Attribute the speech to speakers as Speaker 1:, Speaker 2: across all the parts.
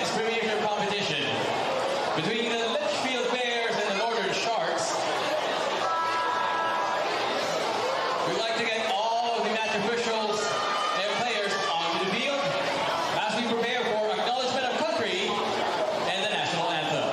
Speaker 1: men's premiership competition between the Litchfield Bears and the Northern Sharks. We'd like to get all of the match officials and players onto the field as we prepare for acknowledgement of country and the national anthem.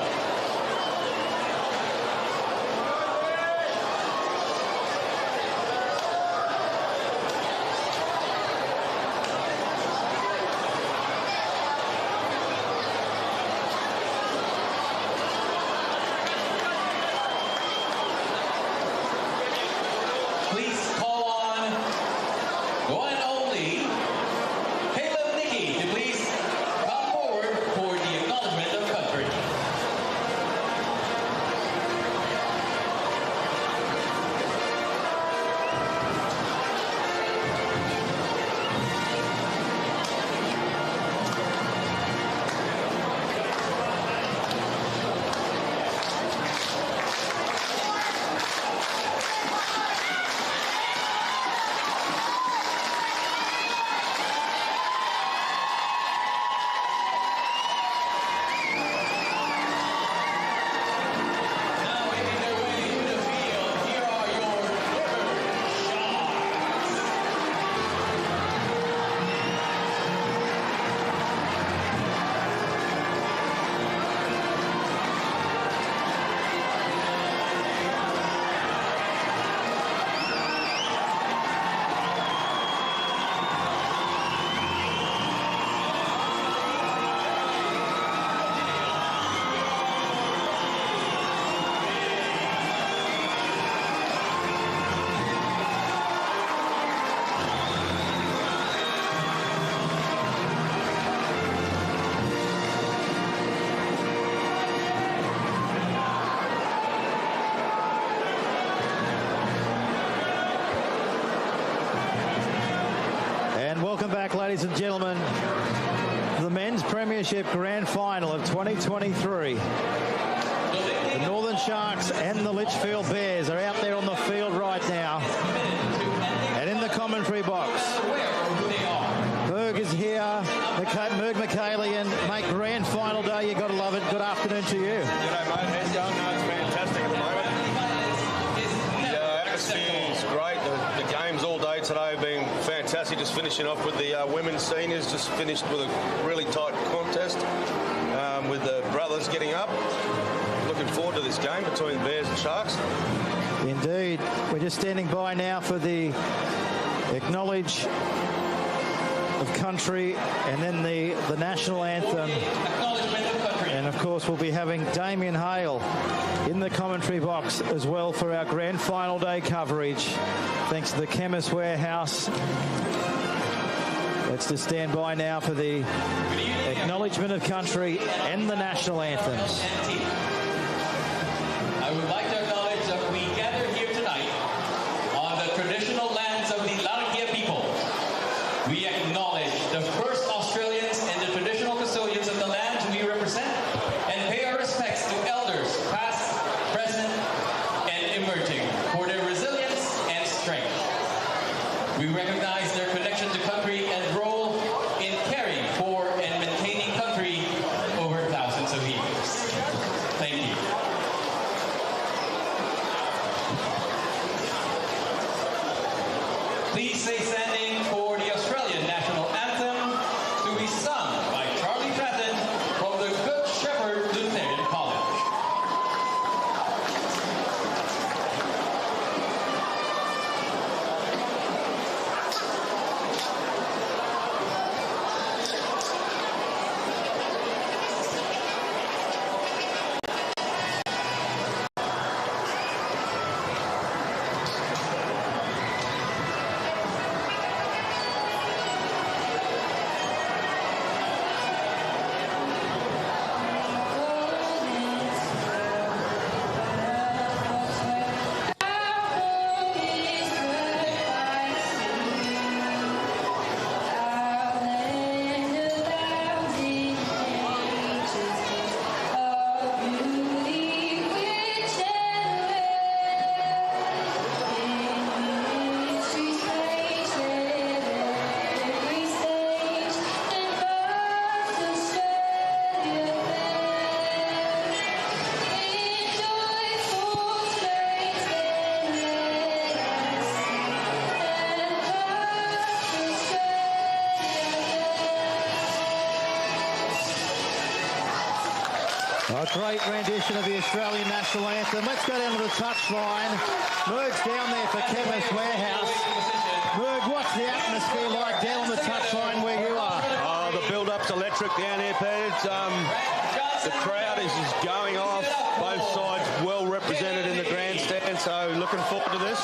Speaker 1: Please call on the one and only to please come forward for the acknowledgement of country.
Speaker 2: And welcome back, ladies and gentlemen, to the Men's Premiership Grand Final of 2023. The Northern Sharks and the Litchfield Bears are out there on the field right now. And in the commentary box, Berg is here, Merg McKaylian, mate, Grand Final day, you got to love it. Good afternoon to you.
Speaker 3: G'day, mate. How's it going? No, it's fantastic at the moment. The atmosphere is great. The games all day today have been fantastic. Just finishing off with the women's seniors. Just finished with a really tight contest with the brothers getting up. Looking forward to this game between the Bears and Sharks.
Speaker 2: Indeed. We're just standing by now for the acknowledge of country and then the national anthem. And of course we'll be having Damien Hale in the commentary box as well for our grand final day coverage. Thanks to the Chemist warehouse. Let's just stand by now for the acknowledgement of country and the national anthems.
Speaker 1: I would like to acknowledge that we gather here tonight on the traditional lands of the Larrakia people. We acknowledge the first Australians and the traditional custodians of the land we represent and pay our respects to elders, past, present, and emerging, for their resilience and strength. We recognize their connection to country and role in caring for and maintaining country over thousands of years. Thank you.
Speaker 2: A great rendition of the Australian national anthem. Let's go down to the touchline. Merg's down there for Chemist Warehouse. Merg, what's the atmosphere like down on the touchline where you are?
Speaker 3: Oh, the build-up's electric down here, Pete. The crowd is just going off. Both sides well represented in the grandstand, so looking forward to this.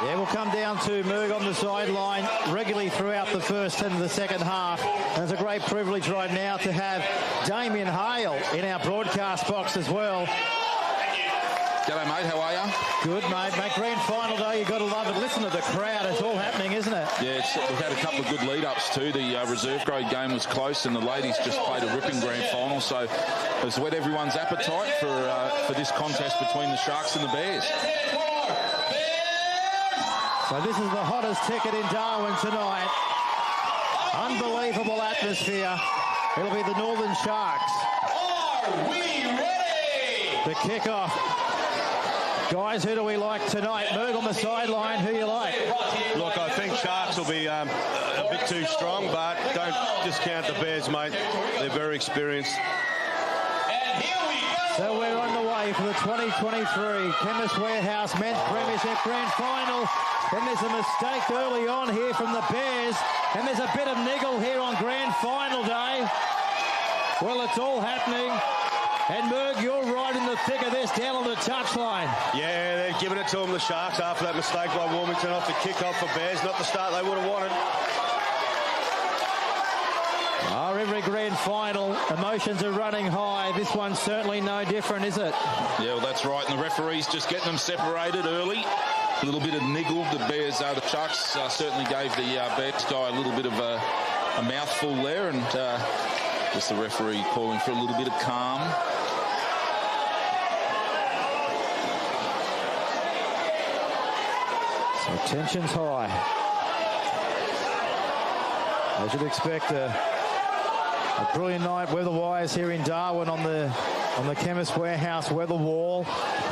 Speaker 2: Yeah, we'll come down to Merg on the sideline regularly throughout the first and the second half. And it's a great privilege right now to have Damien Hale in our broadcast box as well.
Speaker 4: G'day, mate. How are you?
Speaker 2: Good, mate. Grand final day, you've got to love it. Listen to the crowd. It's all happening, isn't it?
Speaker 4: Yeah, we've had a couple of good lead-ups too. The reserve grade game was close and the ladies just played a ripping grand final. So it's whet everyone's appetite for this contest between the Sharks and the Bears.
Speaker 2: So this is the hottest ticket in Darwin tonight. Unbelievable atmosphere. It'll be the Northern Sharks.
Speaker 1: Are we ready?
Speaker 2: The kickoff. Guys, who do we like tonight? Merg on the sideline, who you like?
Speaker 3: Look, I think Sharks will be a bit too strong, but don't discount the Bears, mate. They're very experienced.
Speaker 1: And here we go.
Speaker 2: So we're on the way for the 2023 Chemist Warehouse Men's Premiership Grand Final. And there's a mistake early on here from the Bears. And there's a bit of niggle here on Grand Final day. Well, it's all happening. And Merg, you're right in the thick of this down on the touchline.
Speaker 3: Yeah, they're giving it to them, the Sharks, after that mistake by Warmington off the kick-off for Bears. Not the start they would have wanted.
Speaker 2: Every grand final, emotions are running high. This one's certainly no different, is it?
Speaker 4: Yeah, well, that's right. And the referee's just getting them separated early. A little bit of niggle. The Bears, the Sharks certainly gave the Bears guy a little bit of a mouthful there. And just the referee calling for a little bit of calm.
Speaker 2: So tension's high. As you'd expect, a brilliant night weather-wise here in Darwin on the Chemist Warehouse weather wall,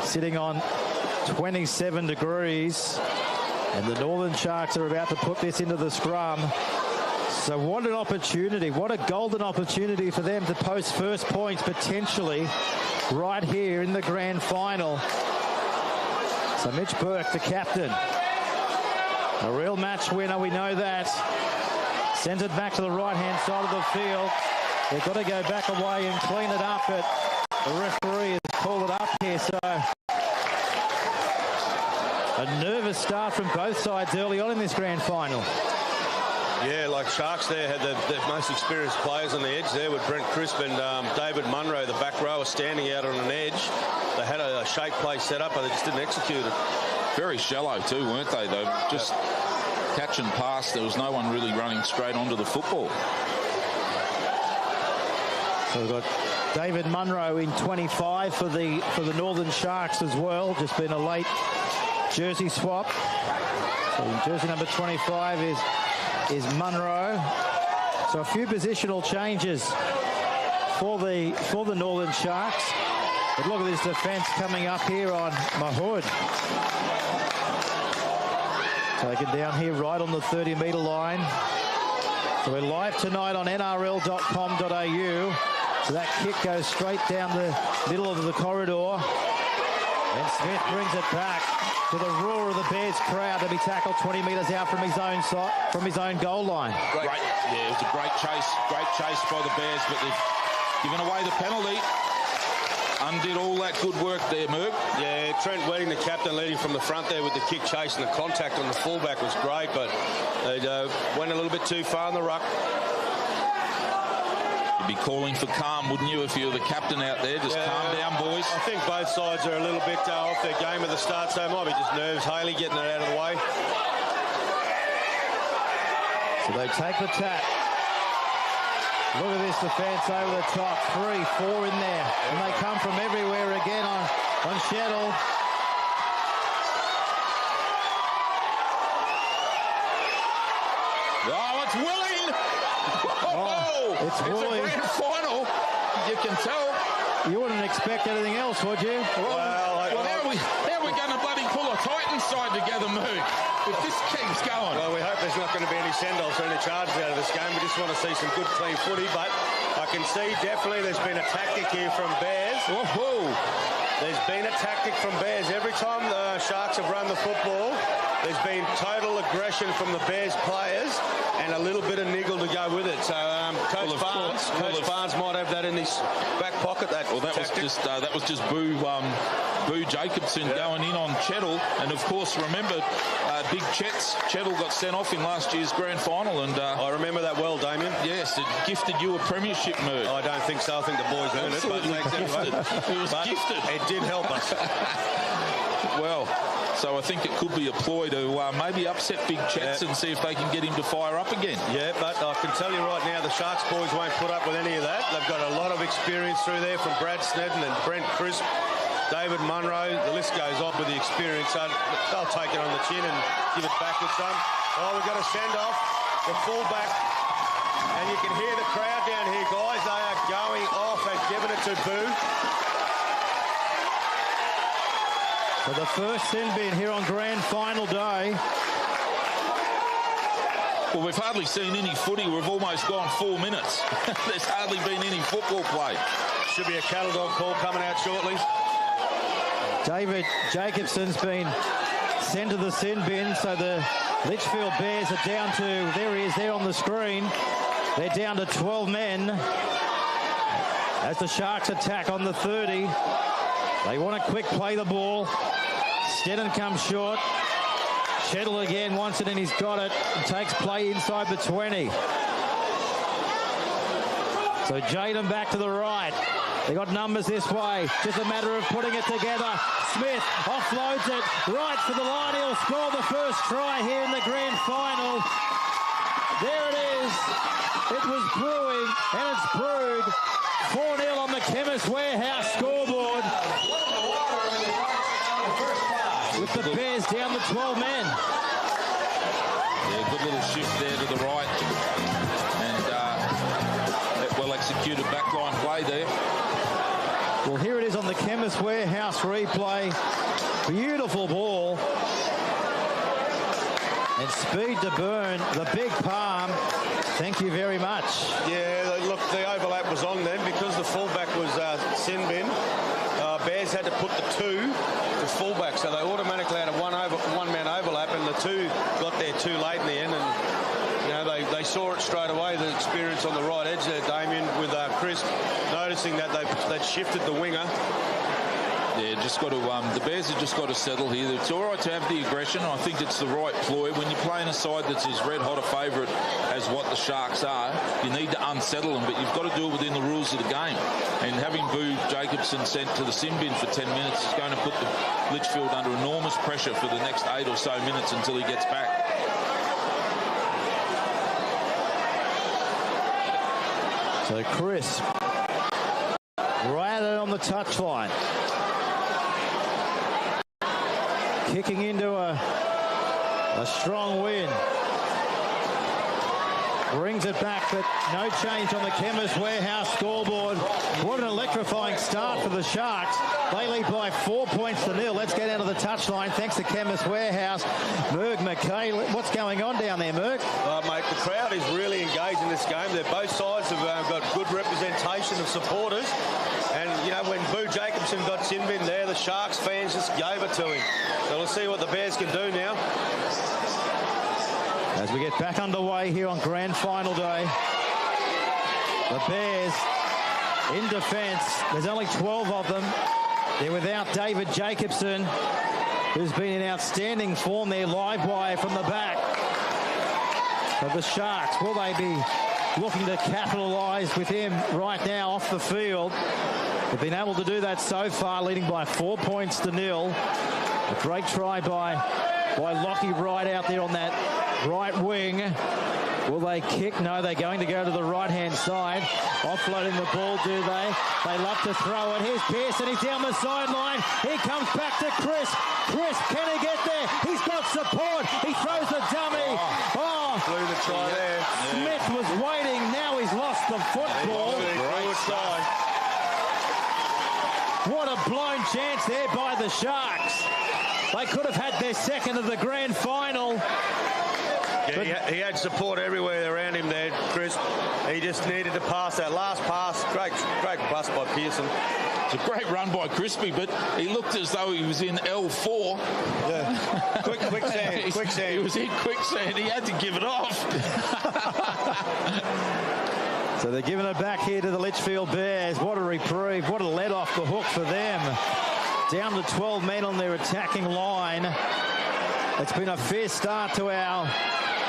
Speaker 2: sitting on 27 degrees. And the Northern Sharks are about to put this into the scrum. So what an opportunity, what a golden opportunity for them to post first points potentially right here in the grand final. So Mitch Burke, the captain, a real match winner, we know that. Sends it back to the right-hand side of the field. They've got to go back away and clean it up, but the referee has called it up here. So a nervous start from both sides early on in this grand final.
Speaker 3: Yeah, like Sharks there had the most experienced players on the edge there with Brent Crisp and David Munro, the back row, are standing out on an edge. They had a shape play set up, but they just didn't execute it.
Speaker 4: Very shallow too, weren't they, though? Just catch and pass. There was no one really running straight onto the football.
Speaker 2: So we've got David Munro in 25 for the Northern Sharks as well. Just been a late jersey swap. So jersey number 25 is Munro. So a few positional changes for the Northern Sharks. But look at this defence coming up here on Mahood. Taken down here right on the 30-metre line. So we're live tonight on nrl.com.au. So that kick goes straight down the middle of the corridor. And Smith brings it back to the roar of the Bears crowd to be tackled 20 metres out from his own goal line.
Speaker 4: Great. Yeah, it was a great chase by the Bears, but they've given away the penalty. Undid all that good work there, Merg.
Speaker 3: Yeah, Trent Wedding, the captain, leading from the front there with the kick chase, and the contact on the fullback was great, but they went a little bit too far in the ruck.
Speaker 4: You'd be calling for calm, wouldn't you, if you were the captain out there? Just calm down, boys.
Speaker 3: I think both sides are a little bit off their game at the start, so it might be just nerves. Haley getting it out of the way.
Speaker 2: So they take the tap. Look at this defence over the top. 3, 4 in there. And they come from everywhere again on Shettle.
Speaker 4: Oh, it's willing!
Speaker 2: It's willing.
Speaker 4: It's a grand final. You can tell.
Speaker 2: You wouldn't expect anything else, would you?
Speaker 4: Well, how are we going to bloody pull a Titan side together, Moog, if this keeps going?
Speaker 3: Well, we hope there's not going to be any send-offs or any charges out of this game. We just want to see some good, clean footy, but I can see definitely there's been a tactic here from Bears.
Speaker 4: Whoa.
Speaker 3: There's been a tactic from Bears. Every time the Sharks have run the football, there's been total aggression from the Bears players and a little bit of niggle to go with it. So Coach Barnes might have that in his back pocket. That
Speaker 4: was just Boo Jacobson going in on Chettle, and of course remember Big Chettle got sent off in last year's grand final, and
Speaker 3: I remember that well, Damien.
Speaker 4: Yes, it gifted you a premiership, Merv.
Speaker 3: I don't think so. I think the boys earned it, but thanks anyway.
Speaker 4: It was gifted.
Speaker 3: It did help us.
Speaker 4: Well, so I think it could be a ploy to maybe upset Big Chets and see if they can get him to fire up again.
Speaker 3: Yeah, but I can tell you right now, the Sharks boys won't put up with any of that. They've got a lot of experience through there from Brad Snedden and Brent Crisp, David Munro. The list goes on with the experience. So they'll take it on the chin and give it back with some. Oh, we've got a send-off. The fullback. And you can hear the crowd down here, guys. They are going off and giving it to Boo.
Speaker 2: For the first sin bin here on grand final day.
Speaker 4: Well, we've hardly seen any footy. We've almost gone 4 minutes. There's hardly been any football played.
Speaker 3: Should be a cattle dog call coming out shortly.
Speaker 2: David Jacobson's been sent to the sin bin, so the Litchfield Bears are down to, there he is there on the screen. They're down to 12 men as the Sharks attack on the 30. They want to quick play the ball. Snedden comes short. Chettle again wants it and he's got it. And takes play inside the 20. So Jaden back to the right. They got numbers this way. Just a matter of putting it together. Smith offloads it right for the line. He'll score the first try here in the grand final. There it is. It was brewing and it's brewed. 4-0 on the Chemist Warehouse scoreboard. With the Bears down to 12 men.
Speaker 4: Yeah, good little shift there to the right. And well executed backline play there.
Speaker 2: Well, here it is on the Chemist Warehouse replay. Beautiful ball. And speed to burn. The big palm. Thank you very much.
Speaker 3: Yeah, look, the overlap was on then because the fullback was sin bin. Bears had to put the 2 to fullback, so they automatically had a one-man overlap, and the 2 got there too late in the end, and you know they saw it straight away. The experience on the right edge there, Damien, with Chris noticing that they'd shifted the winger.
Speaker 4: Yeah, just got to. The Bears have just got to settle here. It's all right to have the aggression. I think it's the right ploy. When you're playing a side that's as red-hot a favourite as what the Sharks are, you need to unsettle them, but you've got to do it within the rules of the game. And having Boo Jacobson sent to the sin bin for 10 minutes is going to put the Litchfield under enormous pressure for the next 8 or so minutes until he gets back.
Speaker 2: So Chris, right on the touchline. Kicking into a strong win. Brings it back, but no change on the Chemist Warehouse scoreboard. What an electrifying start for the Sharks. They lead by 4 points to 0. Let's get down to the touchline. Thanks to Chemist Warehouse. Merg McKay, what's going on down there, Merg?
Speaker 3: Mate, the crowd is really engaged in this game. Both sides have got good representation of supporters. And, you know, when Boo Jacobson got sin bin there, the Sharks fans just gave it to him. So we'll see what the Bears can do now.
Speaker 2: As we get back underway here on grand final day, the Bears in defence. There's only 12 of them. They're without David Jacobson, who's been in outstanding form there. Live wire from the back of the Sharks. Will they be looking to capitalise with him right now off the field? They've been able to do that so far, leading by 4 points to 0. A great try by Lockie Wright out there on that right wing. Will they kick? No, they're going to go to the right-hand side. Offloading the ball, do they? They love to throw it. Here's Pearson. He's down the sideline. He comes back to Chris. Chris, can he get there? He's got support. He throws the dummy. Oh,
Speaker 3: blew the try there.
Speaker 2: Smith was waiting. Now he's lost the football.
Speaker 3: Great try.
Speaker 2: What a blown chance there by the Sharks. They could have had their second of the grand final.
Speaker 3: Yeah, he had support everywhere around him there, Chris. He just needed to pass that last pass. Great bust by Pearson.
Speaker 4: It's a great run by Crispy, but he looked as though he was in L4.
Speaker 3: Yeah. quicksand.
Speaker 4: He was in quicksand. He had to give it off.
Speaker 2: So they're giving it back here to the Litchfield Bears. What a reprieve. What a let off the hook for them. Down to 12 men on their attacking line. It's been a fierce start to our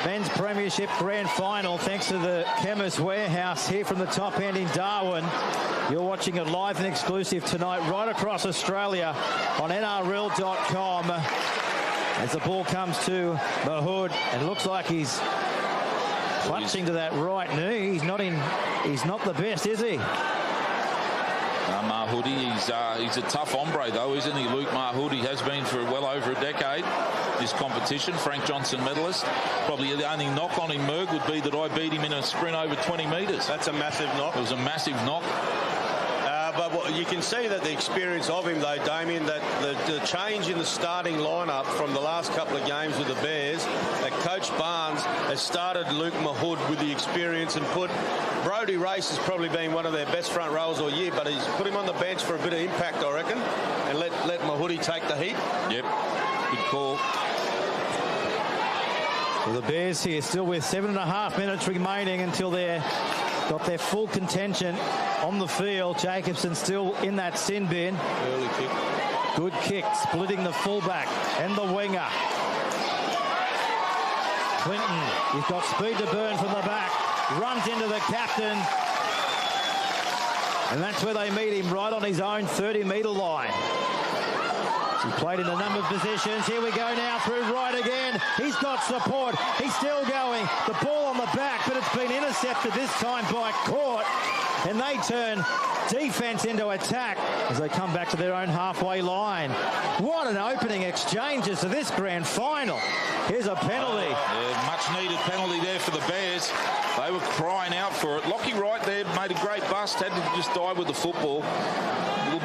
Speaker 2: men's premiership grand final thanks to the Chemist warehouse here from the top end in Darwin. You're watching it live and exclusive tonight right across Australia on NRL.com as the ball comes to Mahood and it looks like he's clutching to that right knee. He's not the best, is he?
Speaker 4: Mahoody, he's a tough hombre though, isn't he? Luke Mahoody has been for well over a decade. This competition, Frank Johnson medalist. Probably the only knock on him, Merg, would be that I beat him in a sprint over 20 metres.
Speaker 3: That's a massive knock.
Speaker 4: It was a massive knock.
Speaker 3: But you can see that the experience of him, though, Damien, that the change in the starting lineup from the last couple of games with the Bears, that Coach Barnes has started Luke Mahood with the experience and put Brodie Race has probably been one of their best front rowers all year, but he's put him on the bench for a bit of impact, I reckon, and let Mahoody take the heat.
Speaker 4: Yep, good call.
Speaker 2: Well, the Bears here still with 7.5 minutes remaining until they're got their full contention on the field. Jacobson still in that sin bin.
Speaker 3: Early kick.
Speaker 2: Good kick, splitting the fullback and the winger. Clinton, he's got speed to burn from the back. Runs into the captain. And that's where they meet him, right on his own 30-metre line. He played in a number of positions. Here we go now through right again. He's got support. He's still going. The ball on the back, but it's been intercepted this time by Court. And they turn defence into attack as they come back to their own halfway line. What an opening exchanges to this grand final. Here's a penalty.
Speaker 4: Much needed penalty there for the Bears. They were crying out for it. Lockie Wright there made a great bust. Had to just die with the football.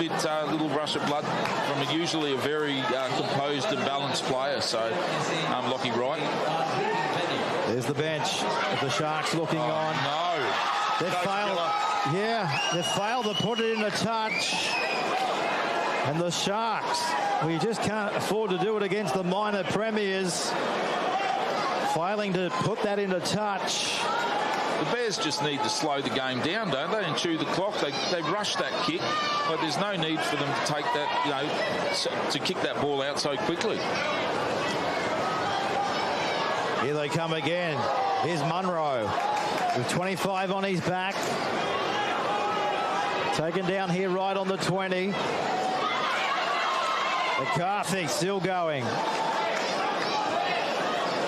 Speaker 4: Little rush of blood from usually a very composed and balanced player. So, Lockie Wright.
Speaker 2: There's the bench of the Sharks looking on.
Speaker 4: No.
Speaker 2: They've failed. Yeah, they've failed to put it in a touch. And the Sharks, we just can't afford to do it against the minor premiers. Failing to put that into touch.
Speaker 4: The Bears just need to slow the game down, don't they, and chew the clock. They rush that kick, but there's no need for them to take that, to kick that ball out so quickly.
Speaker 2: Here they come again. Here's Munro with 25 on his back. Taken down here right on the 20. McCarthy still going.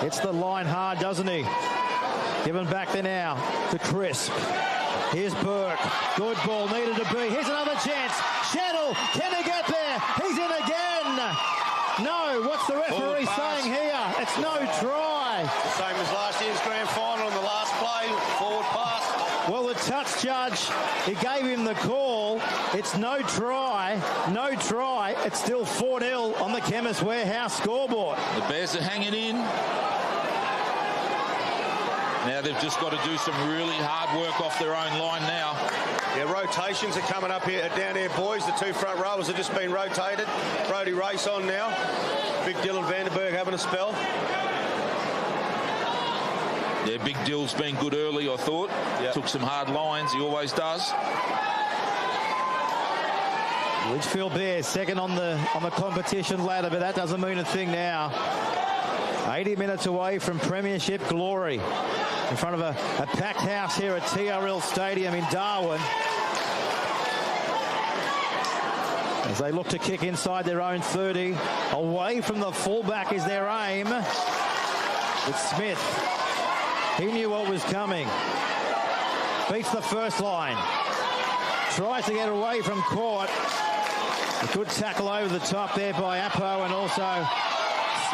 Speaker 2: Hits the line hard, doesn't he? Given back there now to Crisp. Here's Burke. Good ball, needed to be. Here's another chance. Shaddle, can he get there? He's in again. No, what's the referee saying here? It's no try.
Speaker 3: Same as last year's grand final in the last play, forward pass.
Speaker 2: Well, the touch judge, he gave him the call. It's no try. No try. It's still 4-0 on the Chemist Warehouse scoreboard.
Speaker 4: The Bears are hanging in. Now they've just got to do some really hard work off their own line now.
Speaker 3: Yeah, rotations are coming up here down here, boys. The two front rowers have just been rotated. Brodie Race on now. Big Dylan Vandenberg having a spell.
Speaker 4: Yeah, Big Dill's been good early, I thought. Yep. Took some hard lines. He always does.
Speaker 2: Litchfield Bears second on the competition ladder, but that doesn't mean a thing now. 80 minutes away from premiership glory. In front of a packed house here at TRL Stadium in Darwin. As they look to kick inside their own 30. Away from the fullback is their aim. It's Smith. He knew what was coming. Beats the first line. Tries to get away from Court. A good tackle over the top there by Appo and also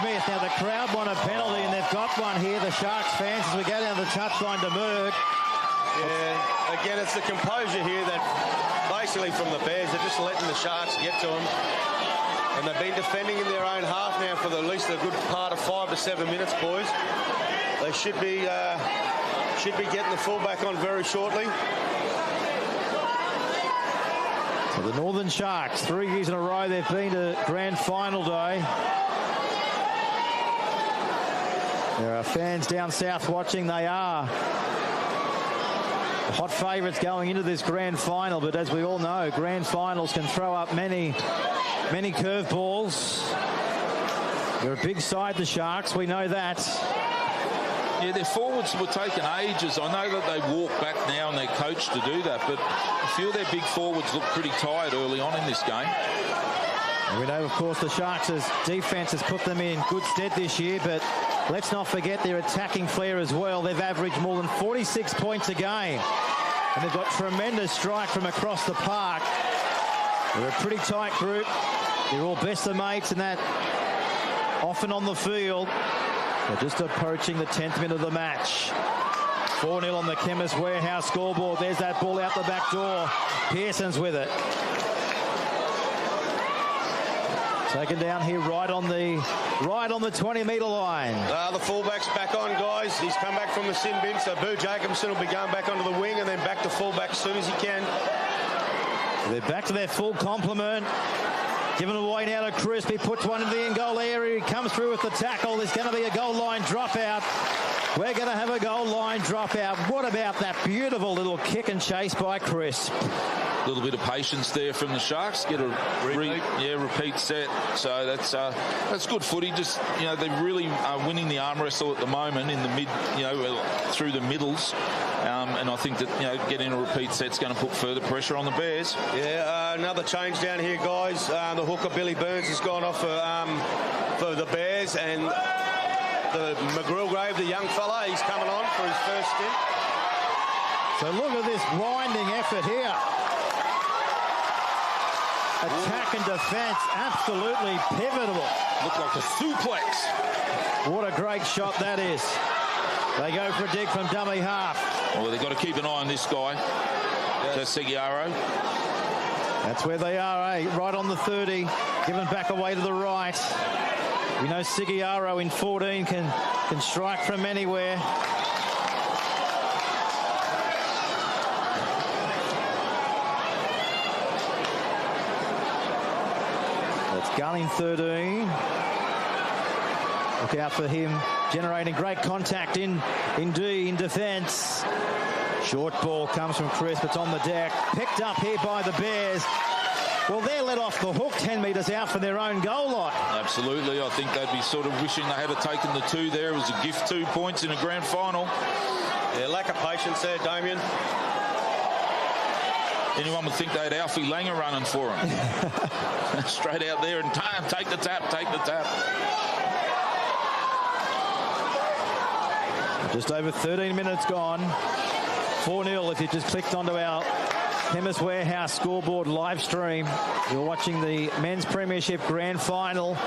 Speaker 2: Smith. Now the crowd want a penalty and they've got one here, the Sharks fans, as we go down the touchline to Merg.
Speaker 3: Yeah, again, it's the composure here that basically from the Bears, they're just letting the Sharks get to them. And they've been defending in their own half now for at least a good part of 5 to 7 minutes, boys. They should be getting the fullback on very shortly.
Speaker 2: So the Northern Sharks, 3 years in a row, they've been to grand final day. There are fans down south watching. They are hot favourites going into this grand final, but as we all know, grand finals can throw up many curveballs. They're a big side, the Sharks, we know that.
Speaker 4: Yeah, their forwards were taking ages. I know that they walk back now and they're coached to do that, but a few of their big forwards look pretty tired early on in this game.
Speaker 2: We know, of course, the Sharks' defence has put them in good stead this year, but let's not forget their attacking flair as well. They've averaged more than 46 points a game, and they've got tremendous strike from across the park. They're a pretty tight group. They're all best of mates, and that often on the field. They're just approaching the 10th minute of the match. 4-0 on the Chemist Warehouse scoreboard. There's that ball out the back door. Pearson's with it. Taken down here right on the 20-metre line.
Speaker 3: The fullback's back on, guys. He's come back from the sin bin, so Boo Jacobson will be going back onto the wing and then back to fullback as soon as he can.
Speaker 2: They're back to their full complement. Giving away now to Crisp. He puts one in the in-goal area. He comes through with the tackle. There's going to be a goal line dropout. We're going to have a goal line dropout. What about that beautiful little kick and chase by Crisp?
Speaker 4: A little bit of patience there from the Sharks. Get a repeat set. So that's good footy. Just, they really are winning the arm wrestle at the moment in the mid, through the middles. And I think that, getting a repeat set's going to put further pressure on the Bears.
Speaker 3: Yeah, another change down here, guys. The hooker, Billy Burns, has gone off for the Bears, and the McGrillgrave, the young fella, he's coming on for his first stint.
Speaker 2: So look at this winding effort here. Attack and defence, absolutely pivotal.
Speaker 4: Looked like a suplex.
Speaker 2: What a great shot that is. They go for a dig from dummy half.
Speaker 4: Well, they've got to keep an eye on this guy. That's Seguiaro.
Speaker 2: That's where they are, right on the 30, given back away to the right. We know Seguiaro in 14 can strike from anywhere. That's Gunning 13. Look out for him, generating great contact in defence. Short ball comes from Crisp. It's on the deck. Picked up here by the Bears. Well, they're let off the hook 10 metres out from their own goal line.
Speaker 4: Absolutely. I think they'd be sort of wishing they had taken the 2 there. It was a gift 2 points in a grand final.
Speaker 3: Yeah, lack of patience there, Damien.
Speaker 4: Anyone would think they had Alfie Langer running for them. Straight out there and take the tap.
Speaker 2: Just over 13 minutes gone. 4-0 if you just clicked onto our Chemist Warehouse scoreboard live stream. You're watching the Men's Premiership Grand Final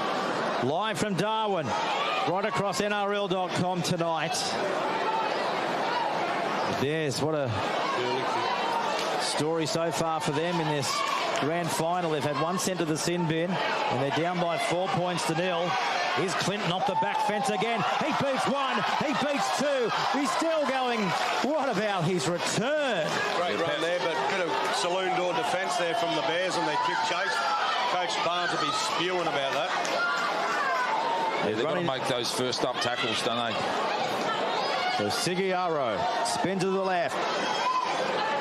Speaker 2: live from Darwin, right across NRL.com tonight. Yes, what a story so far for them in this Grand Final. They've had one sent to the sin bin, and they're down by 4 points to 0. Here's Clinton off the back fence again. He beats 1. He beats 2. He's still going. What about his return?
Speaker 3: Great run there, but a bit of saloon door defence there from the Bears on their quick chase. Coach Barnes will be spewing about that.
Speaker 4: Yeah, they've got to make those first up tackles, don't they?
Speaker 2: So Seguiaro, spin to the left.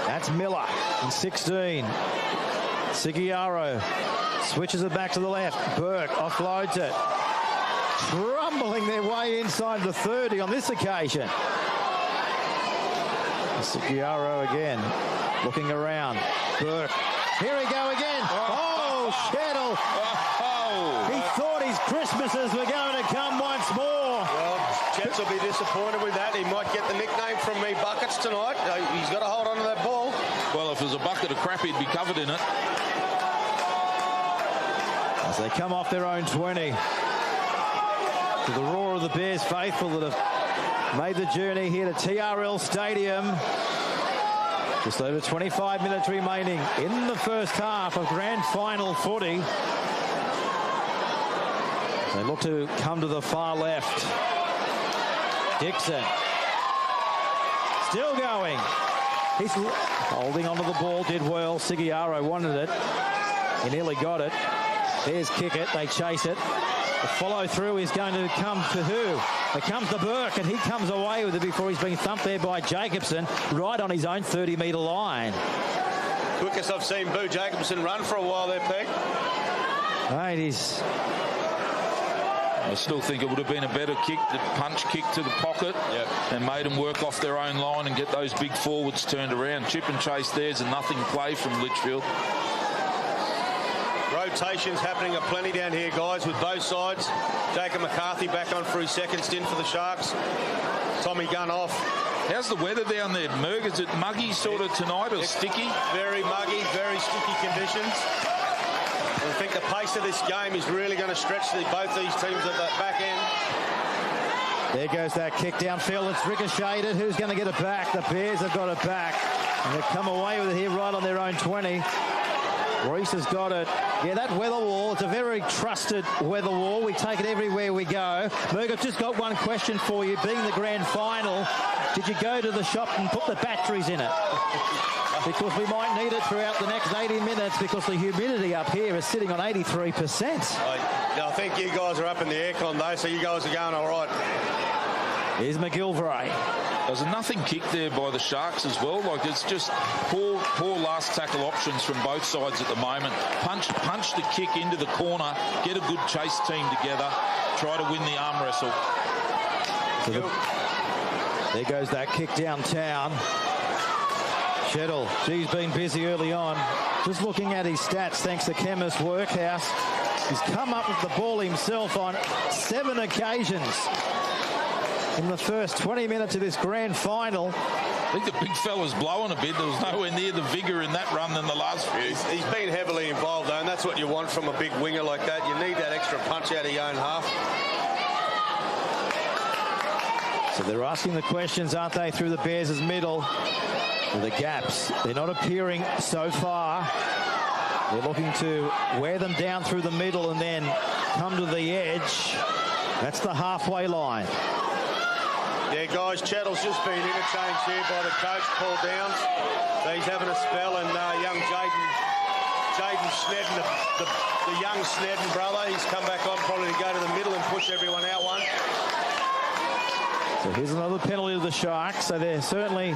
Speaker 2: That's Miller in 16. Seguiaro switches it back to the left. Burke offloads it. Crumbling their way inside the 30 on this occasion. Seguiaro again, looking around. Burke, here we go again. Oh, Shettle. He thought his Christmases were going to come once more.
Speaker 3: Well, Jets will be disappointed with that. He might get the nickname from me buckets tonight. He's got to hold on to that ball.
Speaker 4: Well, if there's a bucket of crap, he'd be covered in it.
Speaker 2: As they come off their own 20. To the roar of the Bears faithful that have made the journey here to TRL Stadium. Just over 25 minutes remaining in the first half of Grand Final footy. They look to come to the far left. Dixon. Still going. He's holding onto the ball, did well. Seguiaro wanted it. He nearly got it. There's kick it. They chase it. The follow through is going to come to who? It comes to Burke, and he comes away with it before he's been thumped there by Jacobson, right on his own 30-metre line.
Speaker 3: Quickest I've seen Boo Jacobson run for a while there, Peg.
Speaker 2: Right, he's...
Speaker 4: I still think it would have been a better kick, the punch kick to the pocket, and made them work off their own line and get those big forwards turned around. Chip and chase there's a nothing play from Litchfield.
Speaker 3: Rotations happening aplenty down here, guys, with both sides. Jacob McCarthy back on for his second stint for the Sharks. Tommy Gunn off.
Speaker 4: How's the weather down there, Merg? Is it muggy sort of tonight or sticky?
Speaker 3: Very muggy, very sticky conditions. I think the pace of this game is really going to stretch both these teams at the back end.
Speaker 2: There goes that kick downfield. It's ricocheted. Who's going to get it back? The Bears have got it back. And they've come away with it here right on their own 20. Reese has got it. Yeah, that weather wall, it's a very trusted weather wall. We take it everywhere we go. Merg, I've just got one question for you. Being the grand final, did you go to the shop and put the batteries in it? Because we might need it throughout the next 80 minutes because the humidity up here is sitting on 83%.
Speaker 3: I think you guys are up in the aircon, though, so you guys are going all right.
Speaker 2: Here's McGilvray.
Speaker 4: There's a nothing kick there by the Sharks as well. Like, it's just poor last tackle options from both sides at the moment. Punch the kick into the corner, get a good chase team together, try to win the arm wrestle.
Speaker 2: So there goes that kick downtown. Shettle, he's been busy early on. Just looking at his stats, thanks to Chemist Workhouse. He's come up with the ball himself on 7 occasions in the first 20 minutes of this grand final.
Speaker 4: I think the big fella's blowing a bit. There was nowhere near the vigour in that run than the last few.
Speaker 3: He's been heavily involved, though, and that's what you want from a big winger like that. You need that extra punch out of your own half.
Speaker 2: So they're asking the questions, aren't they, through the Bears' middle. The gaps, they're not appearing so far. They're looking to wear them down through the middle and then come to the edge. That's the halfway line.
Speaker 3: Yeah, guys, Chattle's just been interchanged here by the coach, Paul Downs. So he's having a spell, and young Jaden Snedden, the young Snedden brother, he's come back on probably to go to the middle and push everyone out one.
Speaker 2: So here's another penalty to the Sharks. So they're certainly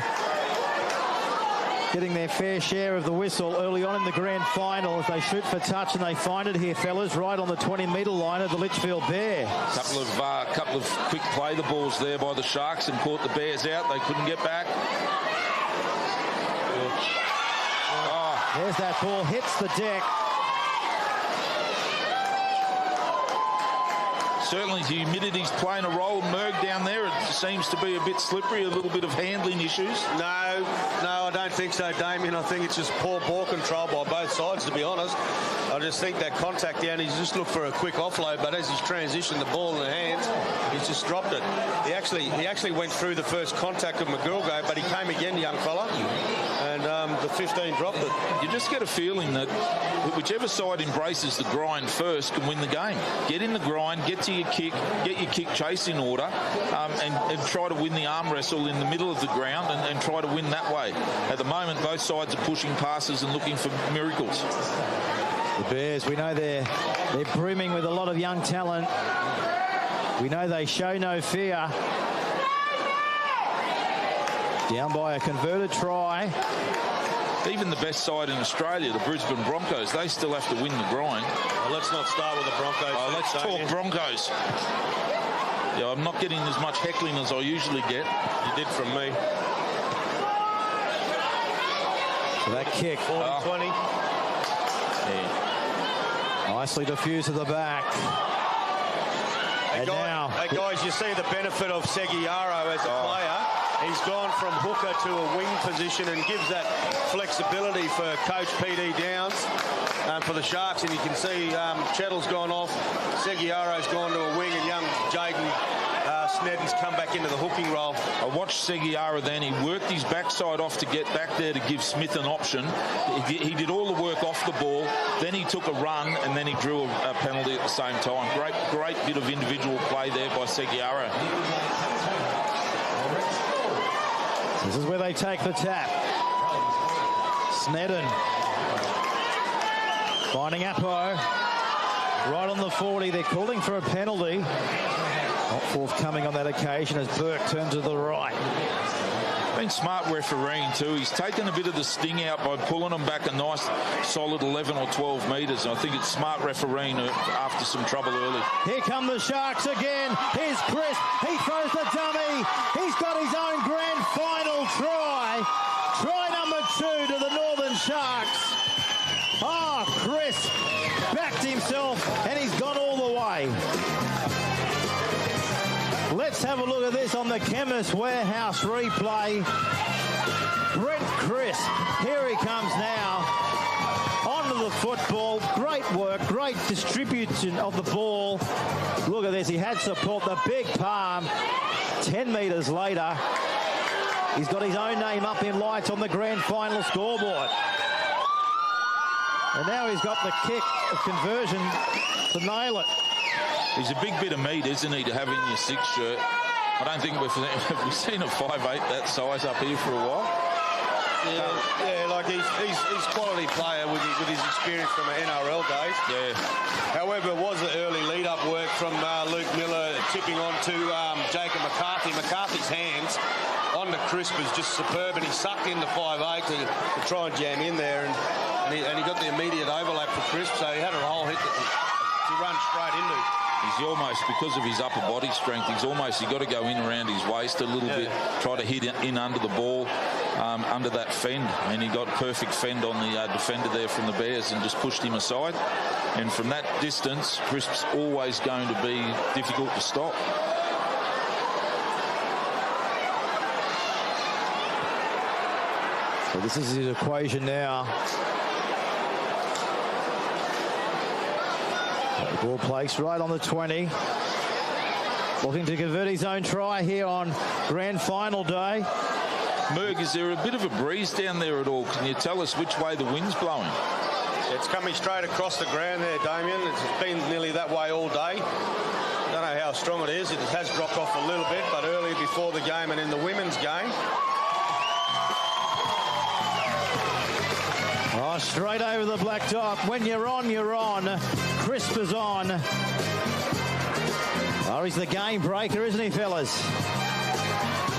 Speaker 2: getting their fair share of the whistle early on in the grand final as they shoot for touch, and they find it here, fellas, right on the 20-metre line of the Litchfield Bears.
Speaker 4: Couple of quick play the balls there by the Sharks and caught the Bears out. They couldn't get back.
Speaker 2: There's that ball, hits the deck.
Speaker 4: Certainly the humidity's playing a role. Merg down there, it seems to be a bit slippery, a little bit of handling issues.
Speaker 3: No, I don't think so, Damien. I think it's just poor ball control by both sides, to be honest. I just think that contact down, he's just looked for a quick offload, but as he's transitioned the ball in the hands, he's just dropped it. He actually went through the first contact of McGilvray, but he came again, young fella, and the 15 dropped it.
Speaker 4: You just get a feeling that whichever side embraces the grind first can win the game. Get in the grind, get to your kick, get your kick chase in order, and try to win the arm wrestle in the middle of the ground and try to win that way. At the moment, both sides are pushing passes and looking for miracles.
Speaker 2: The Bears, we know they're brimming with a lot of young talent. We know they show no fear. Down by a converted try.
Speaker 4: Even the best side in Australia, the Brisbane Broncos, they still have to win the grind.
Speaker 3: Well, let's not start with the Broncos.
Speaker 4: Let's talk Broncos. Yeah, I'm not getting as much heckling as I usually get.
Speaker 3: You did from me.
Speaker 2: So that kick.
Speaker 3: 40-20.
Speaker 2: Yeah. Nicely diffused to the back.
Speaker 3: Hey guys, you see the benefit of Seguiaro as a player. He's gone from hooker to a wing position and gives that flexibility for Coach PD Downs for the Sharks. And you can see Chettle's gone off, Seguiaro's gone to a wing, and young Jaden Snedden's come back into the hooking role.
Speaker 4: I watched Seguiaro then. He worked his backside off to get back there to give Smith an option. He did all the work off the ball. Then he took a run, and then he drew a penalty at the same time. Great bit of individual play there by Seguiaro.
Speaker 2: This is where they take the tap. Snedden finding Appo right on the 40. They're calling for a penalty. Not forthcoming on that occasion as Burke turned to the right.
Speaker 4: Been smart refereeing too. He's taken a bit of the sting out by pulling them back a nice solid 11 or 12 metres. I think it's smart refereeing after some trouble early.
Speaker 2: Here come the Sharks again. Here's Chris. He throws the dummy. He's got his own grand final try. Try number 2 to the Northern Sharks. Ah, Chris backed himself and he's gone all the way. Let's have a look at this on the Chemist Warehouse replay. Brent Chris, here he comes now. Onto the football. Great work, great distribution of the ball. Look at this, he had support, the big palm. 10 metres later, he's got his own name up in lights on the grand final scoreboard. And now he's got the kick of conversion to nail it.
Speaker 4: He's a big bit of meat, isn't he, to have in your 6 shirt. I don't think we've seen a 5'8" that size up here for a while.
Speaker 3: Yeah, like he's quality player with his experience from the NRL days.
Speaker 4: Yeah.
Speaker 3: However, it was the early lead-up work from Luke Miller tipping on to Jacob McCarthy. McCarthy's hands on the crisp was just superb, and he sucked in the 5'8" to try and jam in there, and he got the immediate overlap for crisp, so he had a whole hit to run straight into.
Speaker 4: He's almost, because of his upper body strength, you've got to go in around his waist a little bit, try to hit in under the ball, under that fend, and he got perfect fend on the defender there from the Bears and just pushed him aside. And from that distance, Crisp's always going to be difficult to stop.
Speaker 2: So this is his equation now. The ball placed right on the 20. Looking to convert his own try here on grand final day.
Speaker 4: Merg, is there a bit of a breeze down there at all? Can you tell us which way the wind's blowing?
Speaker 3: It's coming straight across the ground there, Damien. It's been nearly that way all day. I don't know how strong it is. It has dropped off a little bit, but earlier before the game and in the women's game.
Speaker 2: Oh, straight over the black dot. When you're on, you're on. Crisp is on. Oh, he's the game breaker, isn't he, fellas?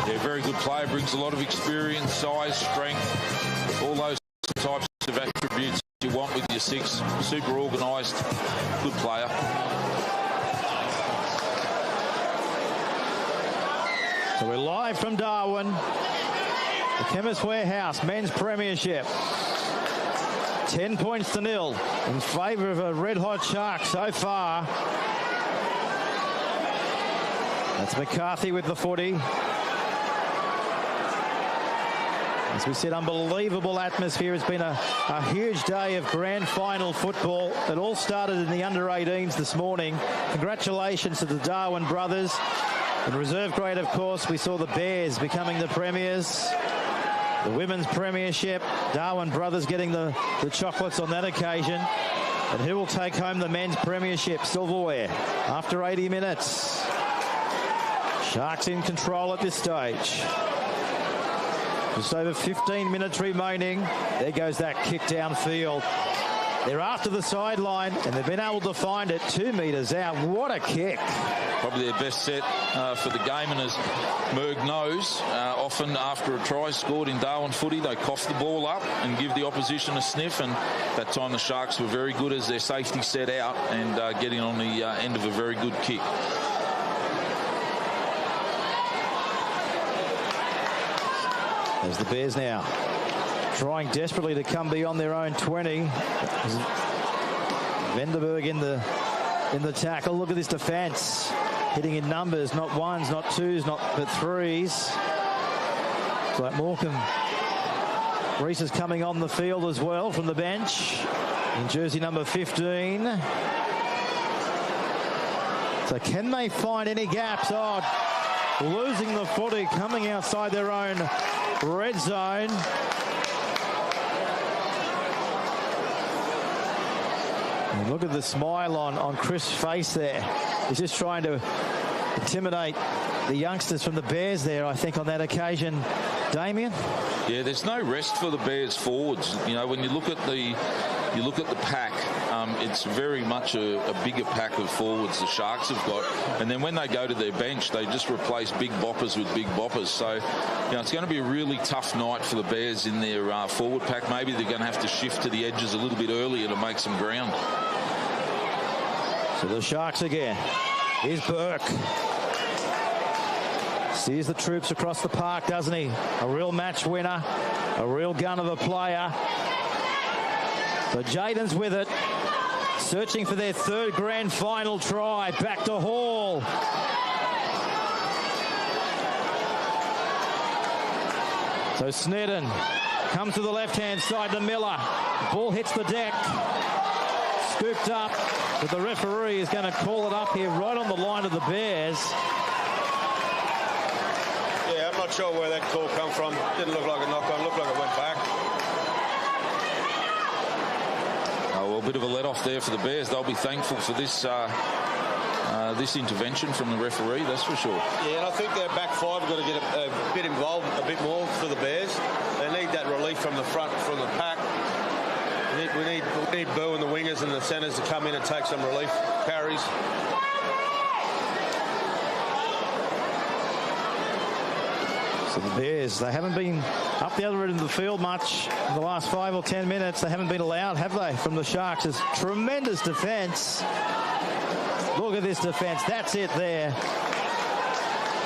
Speaker 4: Yeah, very good player. Brings a lot of experience, size, strength, all those types of attributes you want with your 6. Super organised, good player.
Speaker 2: So we're live from Darwin. The Chemist Warehouse men's premiership. 10 points to 0 in favour of a red-hot Shark so far. That's McCarthy with the footy. As we said, unbelievable atmosphere. It's been a huge day of grand final football. It all started in the under-18s this morning. Congratulations to the Darwin brothers. In reserve grade, of course, we saw the Bears becoming the premiers. The women's premiership, Darwin brothers getting the chocolates on that occasion. And who will take home the men's premiership silverware after 80 minutes? Sharks in control at this stage. Just over 15 minutes remaining. There goes that kick downfield. They're after the sideline, and they've been able to find it 2 metres out. What a kick.
Speaker 4: Probably their best set for the game, and as Merg knows, often after a try scored in Darwin footy, they cough the ball up and give the opposition a sniff, and that time the Sharks were very good as their safety set out and getting on the end of a very good kick.
Speaker 2: There's the Bears now, trying desperately to come beyond their own 20. Vandenberg in the tackle. Look at this defence, hitting in numbers, not ones, not twos, but threes. It's like Morecambe. Reese is coming on the field as well from the bench in jersey number 15. So can they find any gaps? Oh, losing the footy, coming outside their own red zone. And look at the smile on Chris' face there. He's just trying to intimidate the youngsters from the Bears there, I think, on that occasion. Damien?
Speaker 4: Yeah, there's no rest for the Bears forwards. You know, when you look at the pack, it's very much a bigger pack of forwards the Sharks have got. And then when they go to their bench, they just replace big boppers with big boppers. So, you know, it's going to be a really tough night for the Bears in their forward pack. Maybe they're going to have to shift to the edges a little bit earlier to make some ground.
Speaker 2: So the Sharks again. Here's Burke. Sees the troops across the park, doesn't he? A real match winner. A real gun of a player. So Jaden's with it. Searching for their third grand final try. Back to Hall. So Snedden comes to the left-hand side to Miller. Ball hits the deck. Scooped up. But the referee is going to call it up here right on the line of the Bears.
Speaker 3: Yeah, I'm not sure where that call come from. Didn't look like a knock-on. Looked like it went back.
Speaker 4: Oh, well, a bit of a let-off there for the Bears. They'll be thankful for this this intervention from the referee, that's for sure.
Speaker 3: Yeah, and I think their back five have got to get a bit involved, a bit more for the Bears. They need that relief from the front, from the pack. We need Boo and the wingers and the centres to come in and take some relief carries.
Speaker 2: So the Bears, they haven't been up the other end of the field much in the last 5 or 10 minutes. They haven't been allowed, have they, from the Sharks? It's tremendous defence. Look at this defence. That's it there.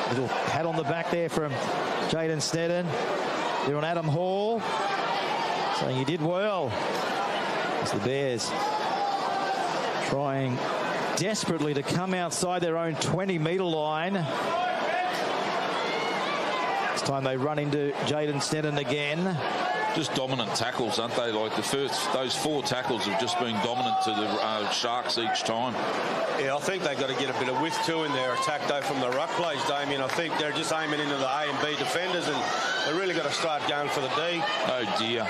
Speaker 2: Little pat on the back there from Jaden Snedden. They're on Adam Hall, saying he did well. It's the Bears trying desperately to come outside their own 20-metre line. This time they run into Jaden Snedden again.
Speaker 4: Just dominant tackles, aren't they? Like those 4 tackles have just been dominant to the Sharks each time.
Speaker 3: Yeah, I think they've got to get a bit of width too in their attack though from the ruck plays, Damien. I think they're just aiming into the A and B defenders, and they really got to start going for the D.
Speaker 4: Oh dear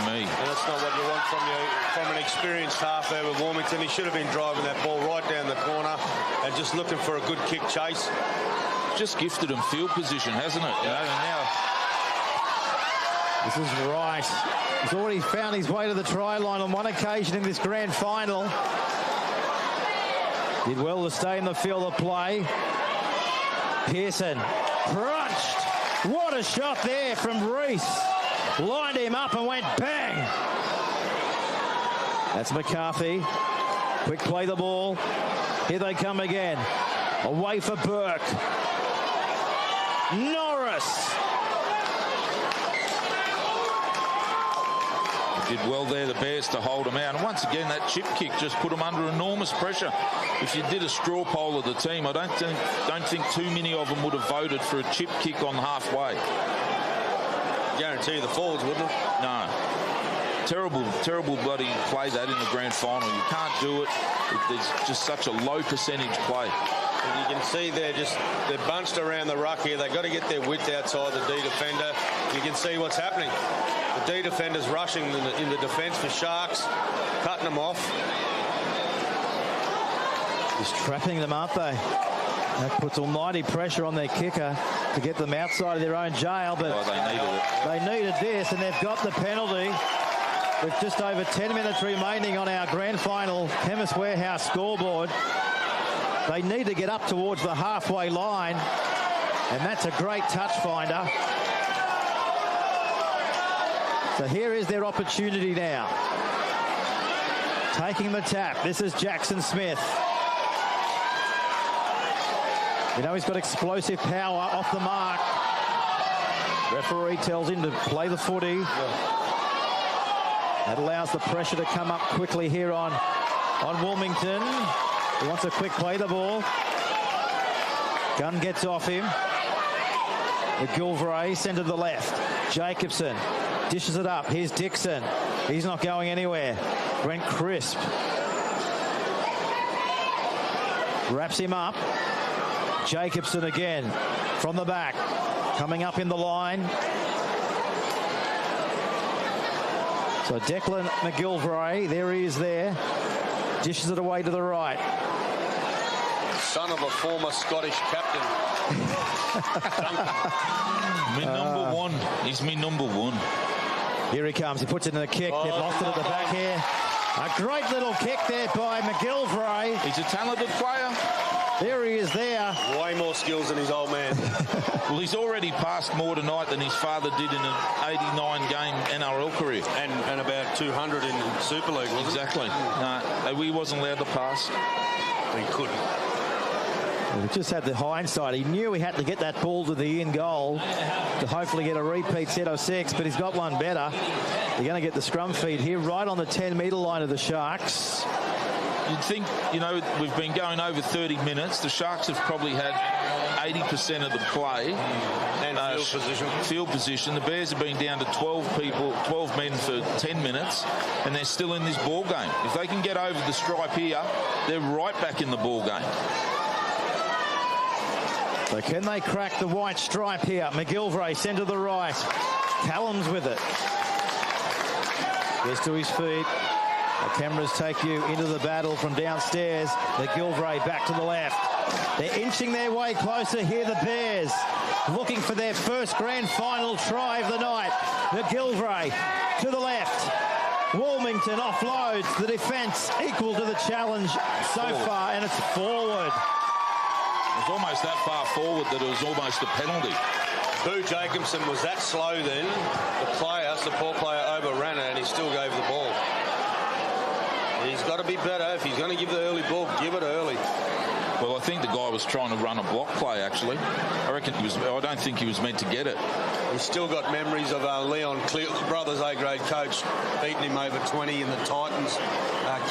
Speaker 4: me.
Speaker 3: And that's not what you want from an experienced half there with Warmington. He should have been driving that ball right down the corner and just looking for a good kick chase.
Speaker 4: Just gifted him field position, hasn't it? You know, and now.
Speaker 2: This is right. He's already found his way to the try line on one occasion in this grand final. Did well to stay in the field of play. Pearson crunched. What a shot there from Reese. Lined him up and went bang. That's McCarthy. Quick play the ball. Here they come again. Away for Burke. Norris.
Speaker 4: Did well there, the Bears, to hold them out. And once again, that chip kick just put them under enormous pressure. If you did a straw poll of the team, I don't think too many of them would have voted for a chip kick on halfway.
Speaker 3: Guarantee you the forwards wouldn't have.
Speaker 4: No. Terrible bloody play that in the grand final. You can't do it. There's just such a low percentage play.
Speaker 3: And you can see they're bunched around the ruck here. They've got to get their width outside the D defender. You can see what's happening. The D defender's rushing in the defence for Sharks, cutting them off.
Speaker 2: Just trapping them, aren't they? That puts almighty pressure on their kicker to get them outside of their own jail. But they needed this, and they've got the penalty. With just over 10 minutes remaining on our grand final Chemist Warehouse scoreboard. They need to get up towards the halfway line, and that's a great touch finder. So here is their opportunity now. Taking the tap. This is Jackson Smith. You know he's got explosive power off the mark. Referee tells him to play the footy. That allows the pressure to come up quickly here on Wilmington. He wants a quick play the ball. Gunn gets off him. McGilvray sent to the left. Jacobson dishes it up. Here's Dixon. He's not going anywhere. Brent Crisp wraps him up. Jacobson again from the back. Coming up in the line. So Declan McGilvray, there he is there. Dishes it away to the right.
Speaker 3: son of a former Scottish captain.
Speaker 4: Me number one. He's me number one.
Speaker 2: Here he comes. He puts it in the kick. They've lost it at the back here. A great little kick there by McGillivray.
Speaker 4: He's a talented player.
Speaker 2: There he is there.
Speaker 3: Way more skills than his old man.
Speaker 4: Well, he's already passed more tonight than his father did in an 89-game NRL career.
Speaker 3: And about 200 in Super League, wasn't
Speaker 4: Exactly. No, he wasn't allowed to pass.
Speaker 3: he? He couldn't.
Speaker 2: Well, he just had the hindsight. He knew he had to get that ball to the in goal to hopefully get a repeat set of 6, but he's got one better. They're going to get the scrum feed here right on the 10-metre line of the Sharks.
Speaker 4: You'd think, we've been going over 30 minutes. The Sharks have probably had 80% of the play.
Speaker 3: And
Speaker 4: field position. The Bears have been down to 12 men for 10 minutes, and they're still in this ball game. If they can get over the stripe here, they're right back in the ball game.
Speaker 2: So can they crack the white stripe here? McGillivray sent to the right. Callum's with it. Gets to his feet. The cameras take you into the battle from downstairs. McGillivray back to the left. They're inching their way closer here, the Bears, looking for their first grand final try of the night. McGillivray to the left. Wilmington offloads. The defence equal to the challenge so far, and it's forward.
Speaker 4: It was almost that far forward that it was almost a penalty.
Speaker 3: Boo Jacobson was that slow then. The player, support player, overran it, and he still gave the ball. He's got to be better. If he's going to give the early ball, give it early.
Speaker 4: Well, I think the guy was trying to run a block play, actually. I don't think he was meant to get it.
Speaker 3: He's still got memories of Leon Clear, brothers A-grade coach, beating him over 20 in the Titans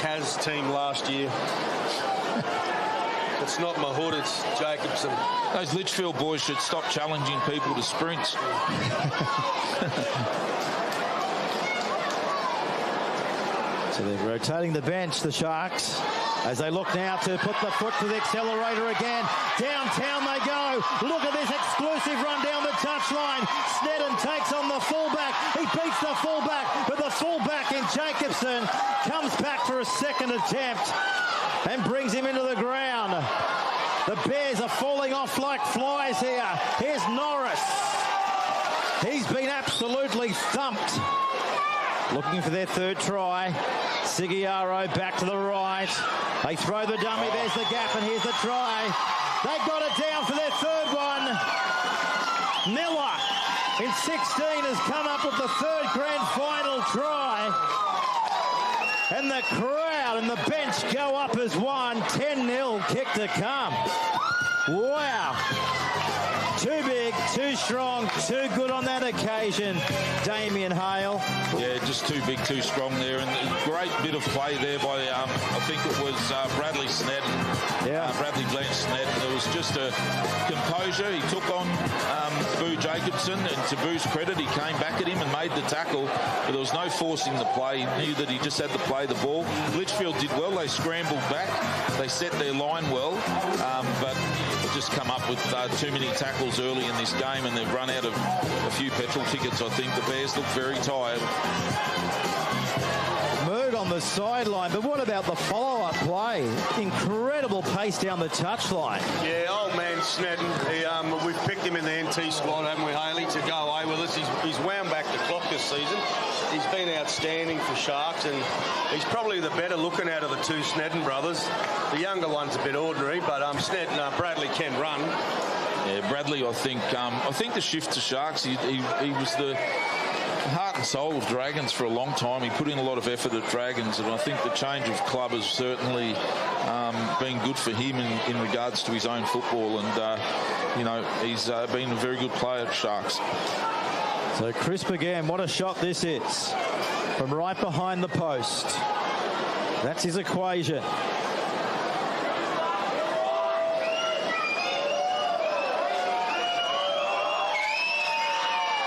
Speaker 3: Kaz team last year. It's not Mahood, it's Jacobson.
Speaker 4: Those Litchfield boys should stop challenging people to sprints.
Speaker 2: So they're rotating the bench, the Sharks, as they look now to put the foot to the accelerator again. Downtown they go. Look at this exclusive run down the touchline. Sneddon takes on the fullback. He beats the fullback, but the fullback in Jacobson comes back for a second attempt and brings him into the ground. The Bears are falling off like flies here. Here's Norris. He's been absolutely thumped. Looking for their third try. Sigiaro back to the right. They throw the dummy. There's the gap, and here's the try. They got it down for their third one. Miller in 16 has come up with the third grand final try. And the crowd and the bench go up as one. 10-0 kick to come. Wow. Too big, too strong, too good on that occasion, Damien Hale.
Speaker 4: Yeah, just too big, too strong there. And a great bit of play there by, I think it was Bradley Sneddon.
Speaker 2: Yeah.
Speaker 4: Bradley Blanche Sneddon. It was just a composure. He took on Boo Jacobson, and to Boo's credit, he came back at him and made the tackle. But there was no forcing the play. He knew that he just had to play the ball. Litchfield did well. They scrambled back. They set their line well. But just come up with too many tackles early in this game, and they've run out of a few petrol tickets. I think the Bears look very tired.
Speaker 2: Mood on the sideline, but what about the follow-up play? Incredible pace down the touchline.
Speaker 3: Yeah, old man Sneddon. We've picked him in the NT squad, haven't we, Haley, to go away with us. He's wound back the clock this season. He's been outstanding for Sharks, and he's probably the better looking out of the two Sneddon brothers. The younger one's a bit ordinary, but Bradley can run.
Speaker 4: Yeah, Bradley, I think the shift to Sharks, he was the heart and soul of Dragons for a long time. He put in a lot of effort at Dragons, and I think the change of club has certainly been good for him in regards to his own football, and he's been a very good player at Sharks.
Speaker 2: So Crisp again, what a shot this is. From right behind the post. That's his equation.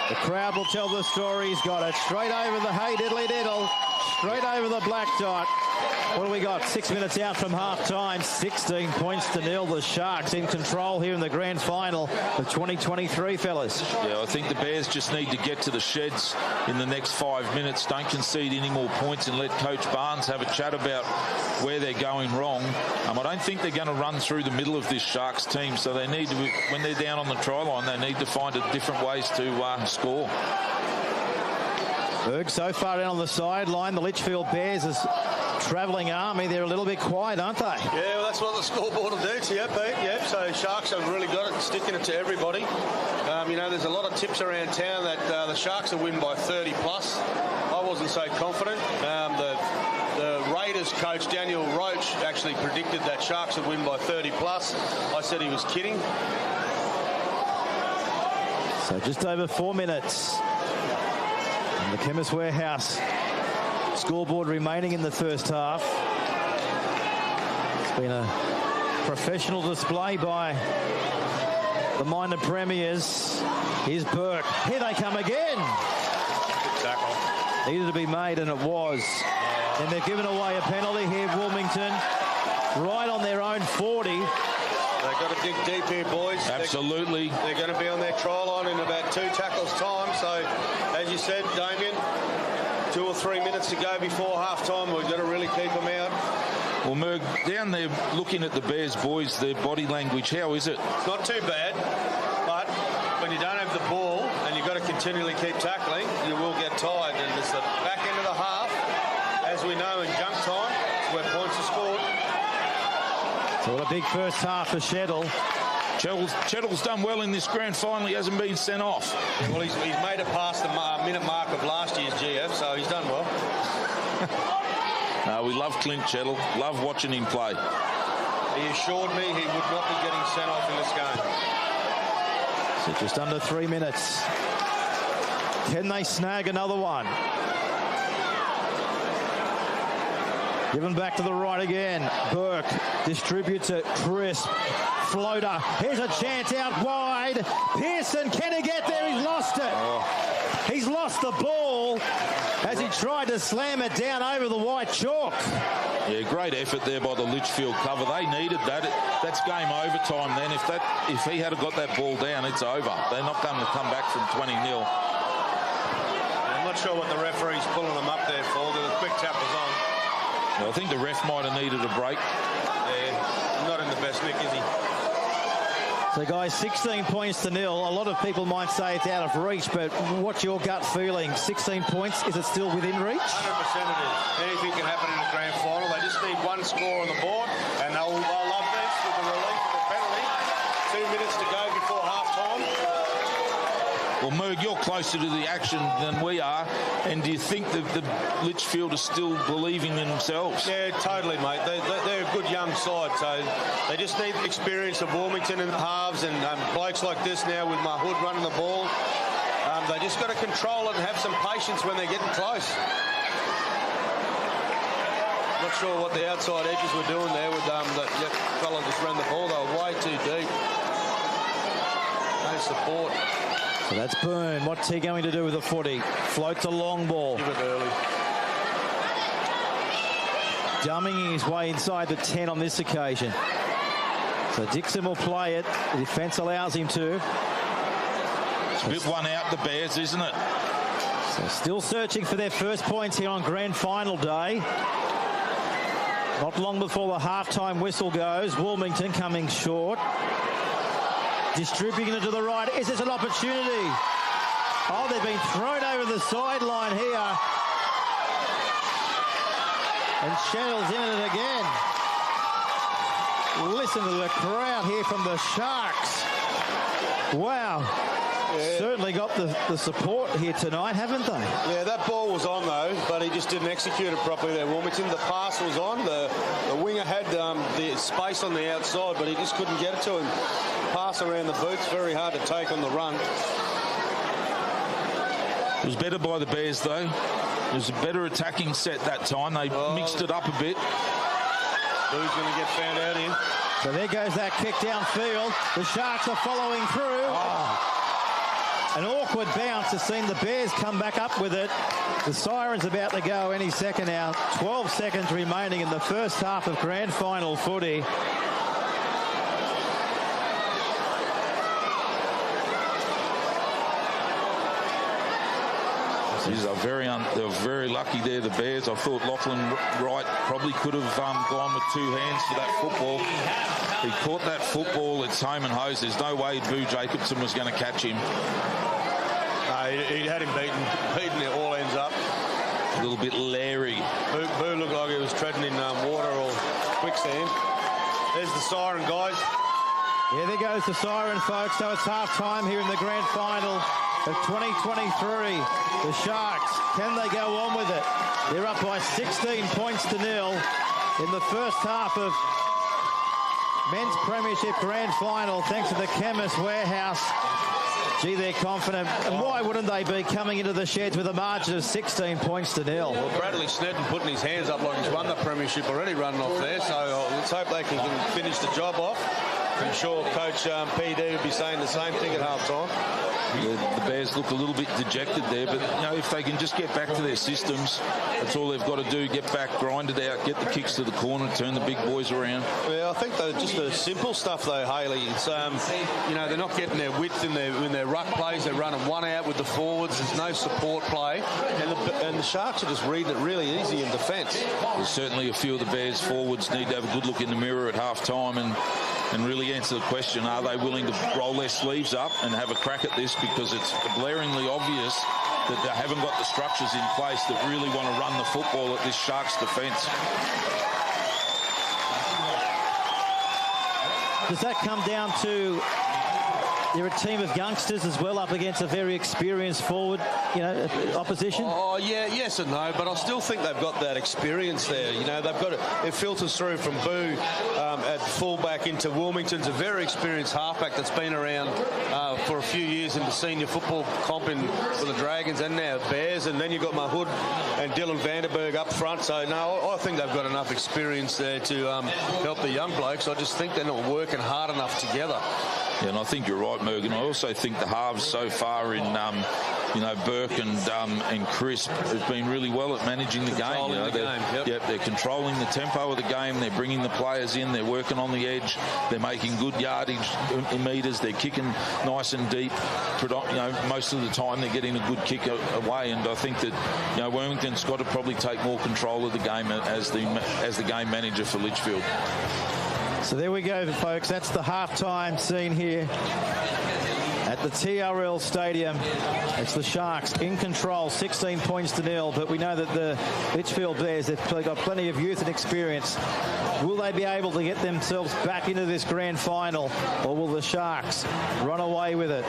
Speaker 2: The crowd will tell the story. He's got it straight over the hey diddly diddle, straight over the black dot. What do we got? 6 minutes out from half-time. 16 points to nil. The Sharks in control here in the grand final of 2023, fellas.
Speaker 4: Yeah, I think the Bears just need to get to the sheds in the next 5 minutes. Don't concede any more points and let Coach Barnes have a chat about where they're going wrong. I don't think they're going to run through the middle of this Sharks team, so they need to, when they're down on the try line, they need to find different ways to score.
Speaker 2: Berg so far in on the sideline. The Litchfield Bears is travelling army. They're a little bit quiet, aren't they?
Speaker 3: Yeah, well, that's what the scoreboard will do to you, Pete. Yep, so Sharks have really got it, sticking it to everybody. You know, there's a lot of tips around town that the Sharks will win by 30 plus. I wasn't so confident. The Raiders coach, Daniel Roach, actually predicted that Sharks would win by 30 plus. I said he was kidding.
Speaker 2: So just over 4 minutes. And the Chemist Warehouse scoreboard remaining in the first half. It's been a professional display by the minded premiers. Here's Burke. Here they come again.
Speaker 3: Tackle.
Speaker 2: Needed to be made, and it was. And they've given away a penalty here, Wilmington, right on their own 40.
Speaker 3: They've got to dig deep here, boys.
Speaker 4: Absolutely.
Speaker 3: They're going to be on their try line in about 2 tackles' time. So, as you said, Damien, 2 or 3 minutes to go before half-time. We've got to really keep them out.
Speaker 4: Well, Merg, down there looking at the Bears boys, their body language, how is it?
Speaker 3: It's not too bad, but when you don't have the ball and you've got to continually keep tackling, you will get tired. And it's the back end of the half, as we know in junk time, it's where points are scored.
Speaker 2: So what a big first half for Sheddle.
Speaker 4: Chettle's done well in this grand final. He hasn't been sent off.
Speaker 3: Well, he's made it past the minute mark of last year's GF, so he's done well.
Speaker 4: We love Clint Chettle. Love watching him play.
Speaker 3: He assured me he would not be getting sent off in this game.
Speaker 2: So just under 3 minutes. Can they snag another one? Given back to the right again. Burke distributes it. Crisp. Floater. Here's a chance out wide. Pearson, can he get there? He's lost it.
Speaker 4: Oh.
Speaker 2: He's lost the ball as he tried to slam it down over the white chalk.
Speaker 4: Yeah, great effort there by the Litchfield cover. They needed that. That's game overtime then. If he had got that ball down, it's over. They're not going to come back from 20-0.
Speaker 3: I'm not sure what the referee's pulling them up there for. The quick tap was on.
Speaker 4: I think the ref might have needed a break.
Speaker 3: Yeah, not in the best nick, is he?
Speaker 2: So, guys, 16 points to nil. A lot of people might say it's out of reach, but what's your gut feeling? 16 points, is it still within reach?
Speaker 3: 100% it is. Anything can happen in a grand final. They just need one score on the board, and they'll love this with the relief of the penalty. 2 minutes to go before half-time.
Speaker 4: Well, Merg, you're closer to the action than we are, and do you think that the Litchfield are still believing in themselves?
Speaker 3: Yeah, totally, mate. They're a good young side, so they just need the experience of Wilmington and halves and blokes like this now with Mahood running the ball. They just got to control it and have some patience when they're getting close. Not sure what the outside edges were doing there with that fella just ran the ball. They were way too deep. No support.
Speaker 2: So that's Byrne. What's he going to do with the footy? Floats a long ball.
Speaker 3: Give it early.
Speaker 2: Dumming his way inside the 10 on this occasion. So Dixon will play it. The defence allows him to.
Speaker 4: It's a bit one out the Bears, isn't it?
Speaker 2: So still searching for their first points here on grand final day. Not long before the halftime whistle goes. Wilmington coming short. Distributing it to the right. Is this an opportunity? Oh, they've been thrown over the sideline here. And Shannell's in it again. Listen to the crowd here from the Sharks. Wow. Yeah. Certainly got the support here tonight, haven't they?
Speaker 3: Yeah, that ball was on, though, but he just didn't execute it properly there, Wilmington. The pass was on. The winger had the space on the outside, but he just couldn't get it to him. Pass around the boots, very hard to take on the run.
Speaker 4: It was better by the Bears, though. It was a better attacking set that time. They mixed it up a bit.
Speaker 3: Who's going to get found out in?
Speaker 2: So there goes that kick downfield. The Sharks are following through. An awkward bounce has seen the Bears come back up with it. The siren's about to go any second now. 12 seconds remaining in the first half of grand final footy.
Speaker 4: They were very lucky there, the Bears. I thought Lachlan Wright probably could have gone with two hands for that football. He caught that football. It's home and hose. There's no way Boo Jacobson was going to catch him.
Speaker 3: He had him beaten it all ends up.
Speaker 4: A little bit leery.
Speaker 3: Boo looked like he was treading in water or quicksand. There's the siren, guys.
Speaker 2: Yeah, there goes the siren, folks. So it's half-time here in the grand final of 2023. The Sharks, can they go on with it? They're up by 16 points to nil in the first half of men's premiership grand final, thanks to the Chemist warehouse. Gee, they're confident. And why wouldn't they be coming into the sheds with a margin of 16 points to nil?
Speaker 3: Well, Bradley Snedden putting his hands up like he's won the premiership already, running off there. So let's hope they can finish the job off. I'm sure Coach PD would be saying the same thing at half-time.
Speaker 4: The Bears look a little bit dejected there, but if they can just get back to their systems, that's all they've got to do. Get back, grind it out, get the kicks to the corner, turn the big boys around.
Speaker 3: Yeah, I think just the simple stuff though, Haley. It's they're not getting their width in their ruck plays. They're running one out with the forwards. There's no support play, and the Sharks are just reading it really easy in defence.
Speaker 4: There's certainly a few of the Bears forwards need to have a good look in the mirror at half-time and really answer the question, are they willing to roll their sleeves up and have a crack at this, because it's glaringly obvious that they haven't got the structures in place that really want to run the football at this Sharks defence.
Speaker 2: Does that come down to they're a team of youngsters as well, up against a very experienced forward, opposition?
Speaker 3: Oh, yeah, yes and no, but I still think they've got that experience there. They've got it filters through from Boo at fullback into Wilmington's a very experienced halfback that's been around for a few years in the senior football comp for the Dragons and now Bears, and then you've got Mahood and Dylan Vanderberg up front. So, no, I think they've got enough experience there to help the young blokes. I just think they're not working hard enough together.
Speaker 4: Yeah, and I think you're right, Mergen. I also think the halves so far in, Burke and Crisp have been really well at managing the game. They're controlling the tempo of the game. They're bringing the players in. They're working on the edge. They're making good yardage meters. They're kicking nice and deep. Most of the time they're getting a good kick away. And I think that Wilmington's got to probably take more control of the game as the game manager for Litchfield.
Speaker 2: So there we go, folks. That's the halftime scene here at the TRL Stadium. It's the Sharks in control, 16 points to nil. But we know that the Litchfield Bears, they've got plenty of youth and experience. Will they be able to get themselves back into this grand final, or will the Sharks run away with it?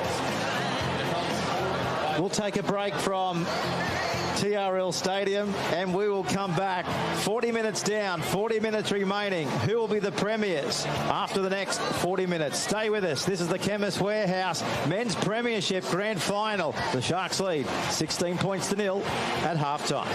Speaker 2: We'll take a break from TRL Stadium and we will come back. 40 minutes down, 40 minutes remaining. Who will be the premiers after the next 40 minutes? Stay with us. This is the Chemist Warehouse Men's Premiership Grand Final. The Sharks lead 16 points to nil at halftime.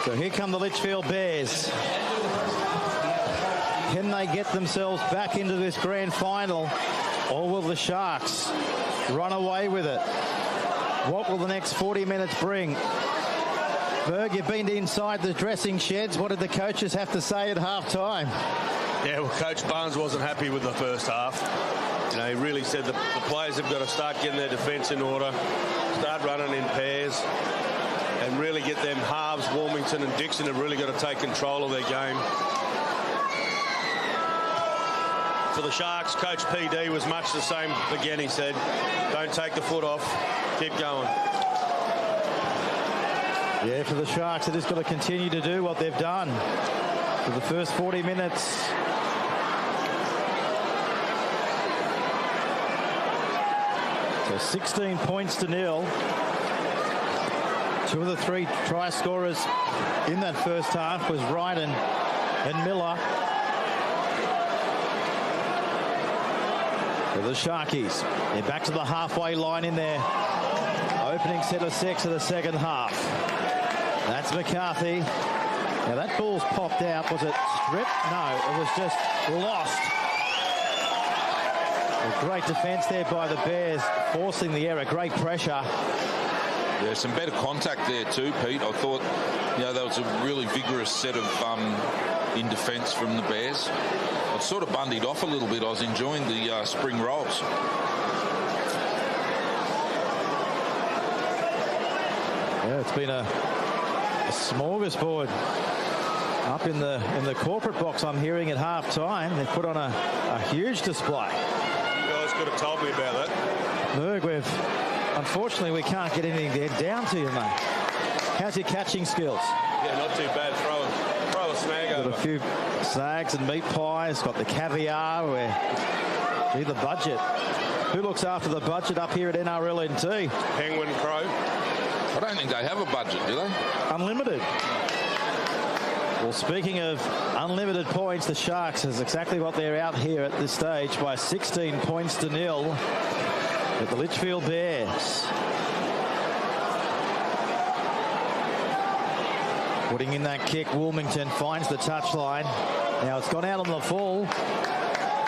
Speaker 2: So here come the Litchfield Bears. Can they get themselves back into this grand final, or will the Sharks run away with it? What will the next 40 minutes bring? Berg, you've been inside the dressing sheds. What did the coaches have to say at half-time?
Speaker 3: Yeah, well, Coach Barnes wasn't happy with the first half. You know, he really said the players have got to start getting their defence in order, start running in pairs, and really get them halves. Warmington and Dixon have really got to take control of their game. For the Sharks, Coach PD was much the same. Again, he said, don't take the foot off, keep going.
Speaker 2: Yeah, for the Sharks, they've just got to continue to do what they've done for the first 40 minutes. So 16 points to nil. 2 of the 3 try scorers in that first half was Wright and Miller. For the Sharkies, they're back to the halfway line in their opening set of 6 of the second half. That's McCarthy. Now that ball's popped out. Was it stripped? No, it was just lost. A great defence there by the Bears, forcing the error. Great pressure.
Speaker 4: Yeah, some better contact there too, Pete. I thought, you know, that was a really vigorous set of in defence from the Bears. I sort of bundied off a little bit. I was enjoying the spring rolls.
Speaker 2: Yeah, it's been a smorgasbord up in the corporate box. I'm hearing at half time they've put on a huge display.
Speaker 3: You guys could have told me about that.
Speaker 2: Berg, unfortunately we can't get anything there down to you, mate. How's your catching skills?
Speaker 3: Yeah, not too bad. Throw a snag over.
Speaker 2: Got a few snags and meat pies. Got the caviar. Gee, the budget. Who looks after the budget up here at NRLNT?
Speaker 3: Penguin Crow.
Speaker 4: I don't think they have a budget, do they?
Speaker 2: Unlimited. Well, speaking of unlimited points, the Sharks is exactly what they're out here at this stage by 16 points to nil with the Litchfield Bears. Putting in that kick, Wilmington finds the touchline. Now it's gone out on the full.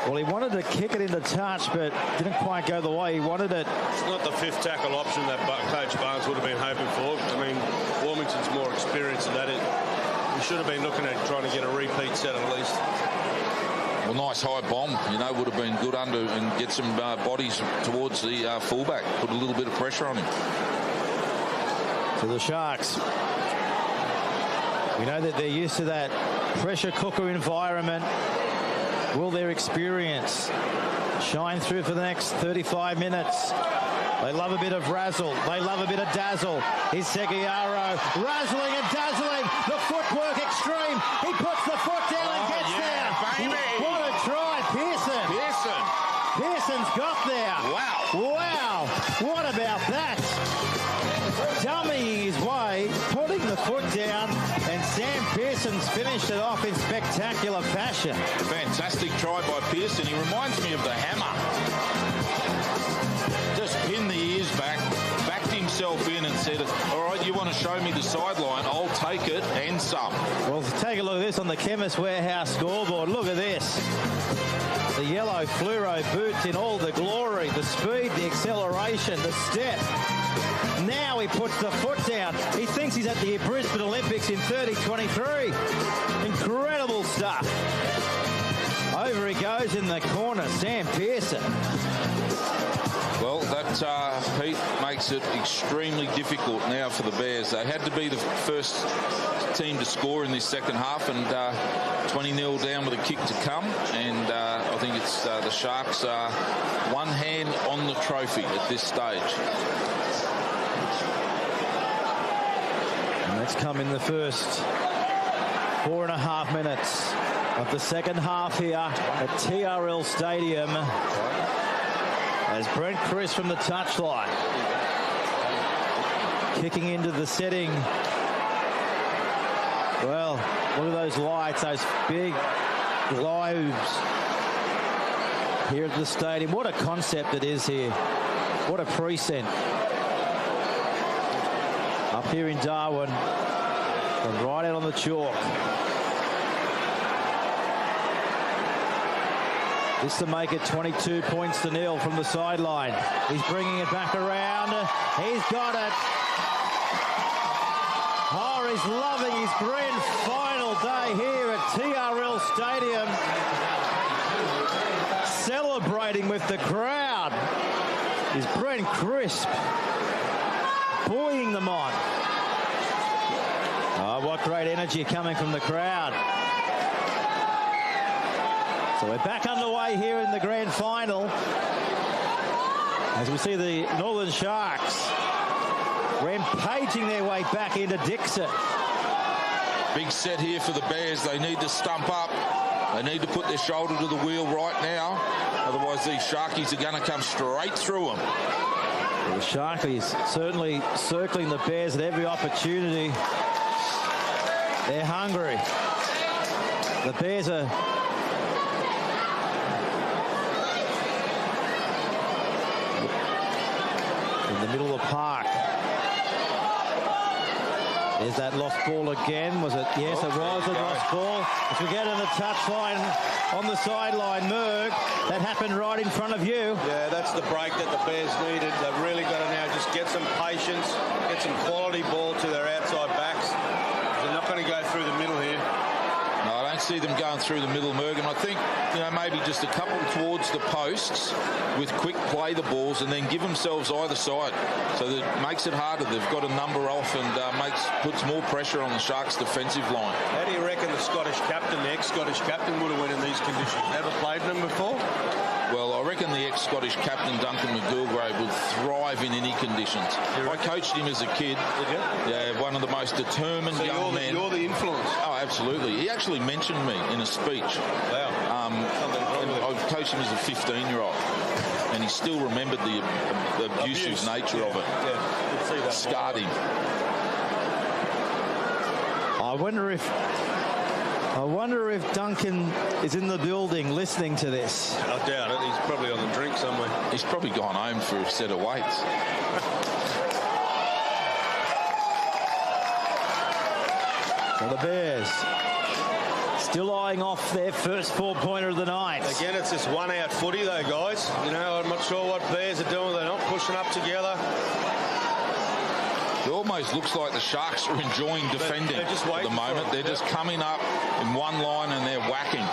Speaker 2: Well, he wanted to kick it into touch, but didn't quite go the way he wanted it.
Speaker 3: It's not the fifth tackle option that Coach Barnes would have been hoping for. I mean, Wilmington's more experienced than that. We should have been looking at trying to get a repeat set at least.
Speaker 4: Well, nice high bomb, you know, would have been good under and get some bodies towards the fullback. Put a little bit of pressure on him.
Speaker 2: To the Sharks. We know that they're used to that pressure cooker environment. Will their experience shine through for the next 35 minutes? They love a bit of razzle. They love a bit of dazzle. Here's Seguiaro, razzling and dazzling. The footwork extreme. He puts the foot down and gets there.
Speaker 4: Baby.
Speaker 2: What a try, Pearson. Pearson's got there. Wow. What about that? Dummying his way, putting the foot down, and Sam Pearson's finished it off in spectacular fashion.
Speaker 4: Fantastic try by Pearson. He reminds me of the hammer. Just pinned the ears back, backed himself in and said, all right, you want to show me the sideline, I'll take it and some.
Speaker 2: Well, take a look at this on the Chemist Warehouse scoreboard. Look at this. The yellow fluoro boots in all the glory, the speed, the acceleration, the step. Now he puts the foot down. He thinks he's at the Brisbane Olympics in 2023. Incredible stuff. Over he goes in the corner, Sam Pearson.
Speaker 4: Well, that, Pete, makes it extremely difficult now for the Bears. They had to be the first team to score in this second half, and 20-0 down with a kick to come. And I think it's the Sharks one hand on the trophy at this stage.
Speaker 2: And that's come in the first 4.5 minutes of the second half here at TRL Stadium. As Brent Chris from the touchline, kicking into the setting. Well, look at those lights, those big globes here at the stadium. What a concept it is here. What a precinct. Up here in Darwin. And right out on the chalk. This to make it 22 points to nil from the sideline. He's bringing it back around. He's got it. Oh, he's loving his grand final day here at TRL Stadium. Celebrating with the crowd is Brent Crisp. Buoying them on. Oh, what great energy coming from the crowd. So we're back underway here in the grand final as we see the Northern Sharks rampaging their way back into Dixon.
Speaker 4: Big set here for the Bears. They need to stump up. They need to put their shoulder to the wheel right now. Otherwise, these Sharkies are going to come straight through them.
Speaker 2: Well, the Sharkies certainly circling the Bears at every opportunity. They're hungry. The Bears are in the middle of the park. There's that lost ball again. Was it? Yes, it was a lost ball. As we get on the touchline on the sideline, Merg, that happened right in front of you.
Speaker 3: Yeah, that's the break that the Bears needed. They've really got to now just get some patience, get some quality ball to their outside backs. They're not going to go through the middle here.
Speaker 4: No, I don't see them going through the middle, Merg, and I think, you know, maybe just a couple towards the posts with quick play the balls and then give themselves either side. So that makes it harder. They've got a number off and puts more pressure on the Sharks' defensive line.
Speaker 3: How do you reckon the Scottish captain, the ex-Scottish captain, would have went in these conditions? Never played them before?
Speaker 4: Well, I reckon the ex-Scottish captain, Duncan McGilgrave, would thrive in any conditions. I coached him as a kid.
Speaker 3: Did you?
Speaker 4: Yeah, one of the most determined young men.
Speaker 3: You're the influence.
Speaker 4: Oh, absolutely. He actually mentioned me in a speech.
Speaker 3: Wow.
Speaker 4: I coached him as a 15-year-old, and he still remembered the abusive nature of it.
Speaker 3: Yeah, could see that.
Speaker 4: Scarred him.
Speaker 2: I wonder if Duncan is in the building listening to this.
Speaker 3: I doubt it. He's probably on the drink somewhere.
Speaker 4: He's probably gone home for a set of weights.
Speaker 2: So the Bears still eyeing off their first four-pointer of the night.
Speaker 3: Again, it's this one-out footy, though, guys. You know, I'm not sure what Bears are doing. They're not pushing up together.
Speaker 4: It almost looks like the Sharks are enjoying defending at the moment. They're just coming up in one line and they're whacking.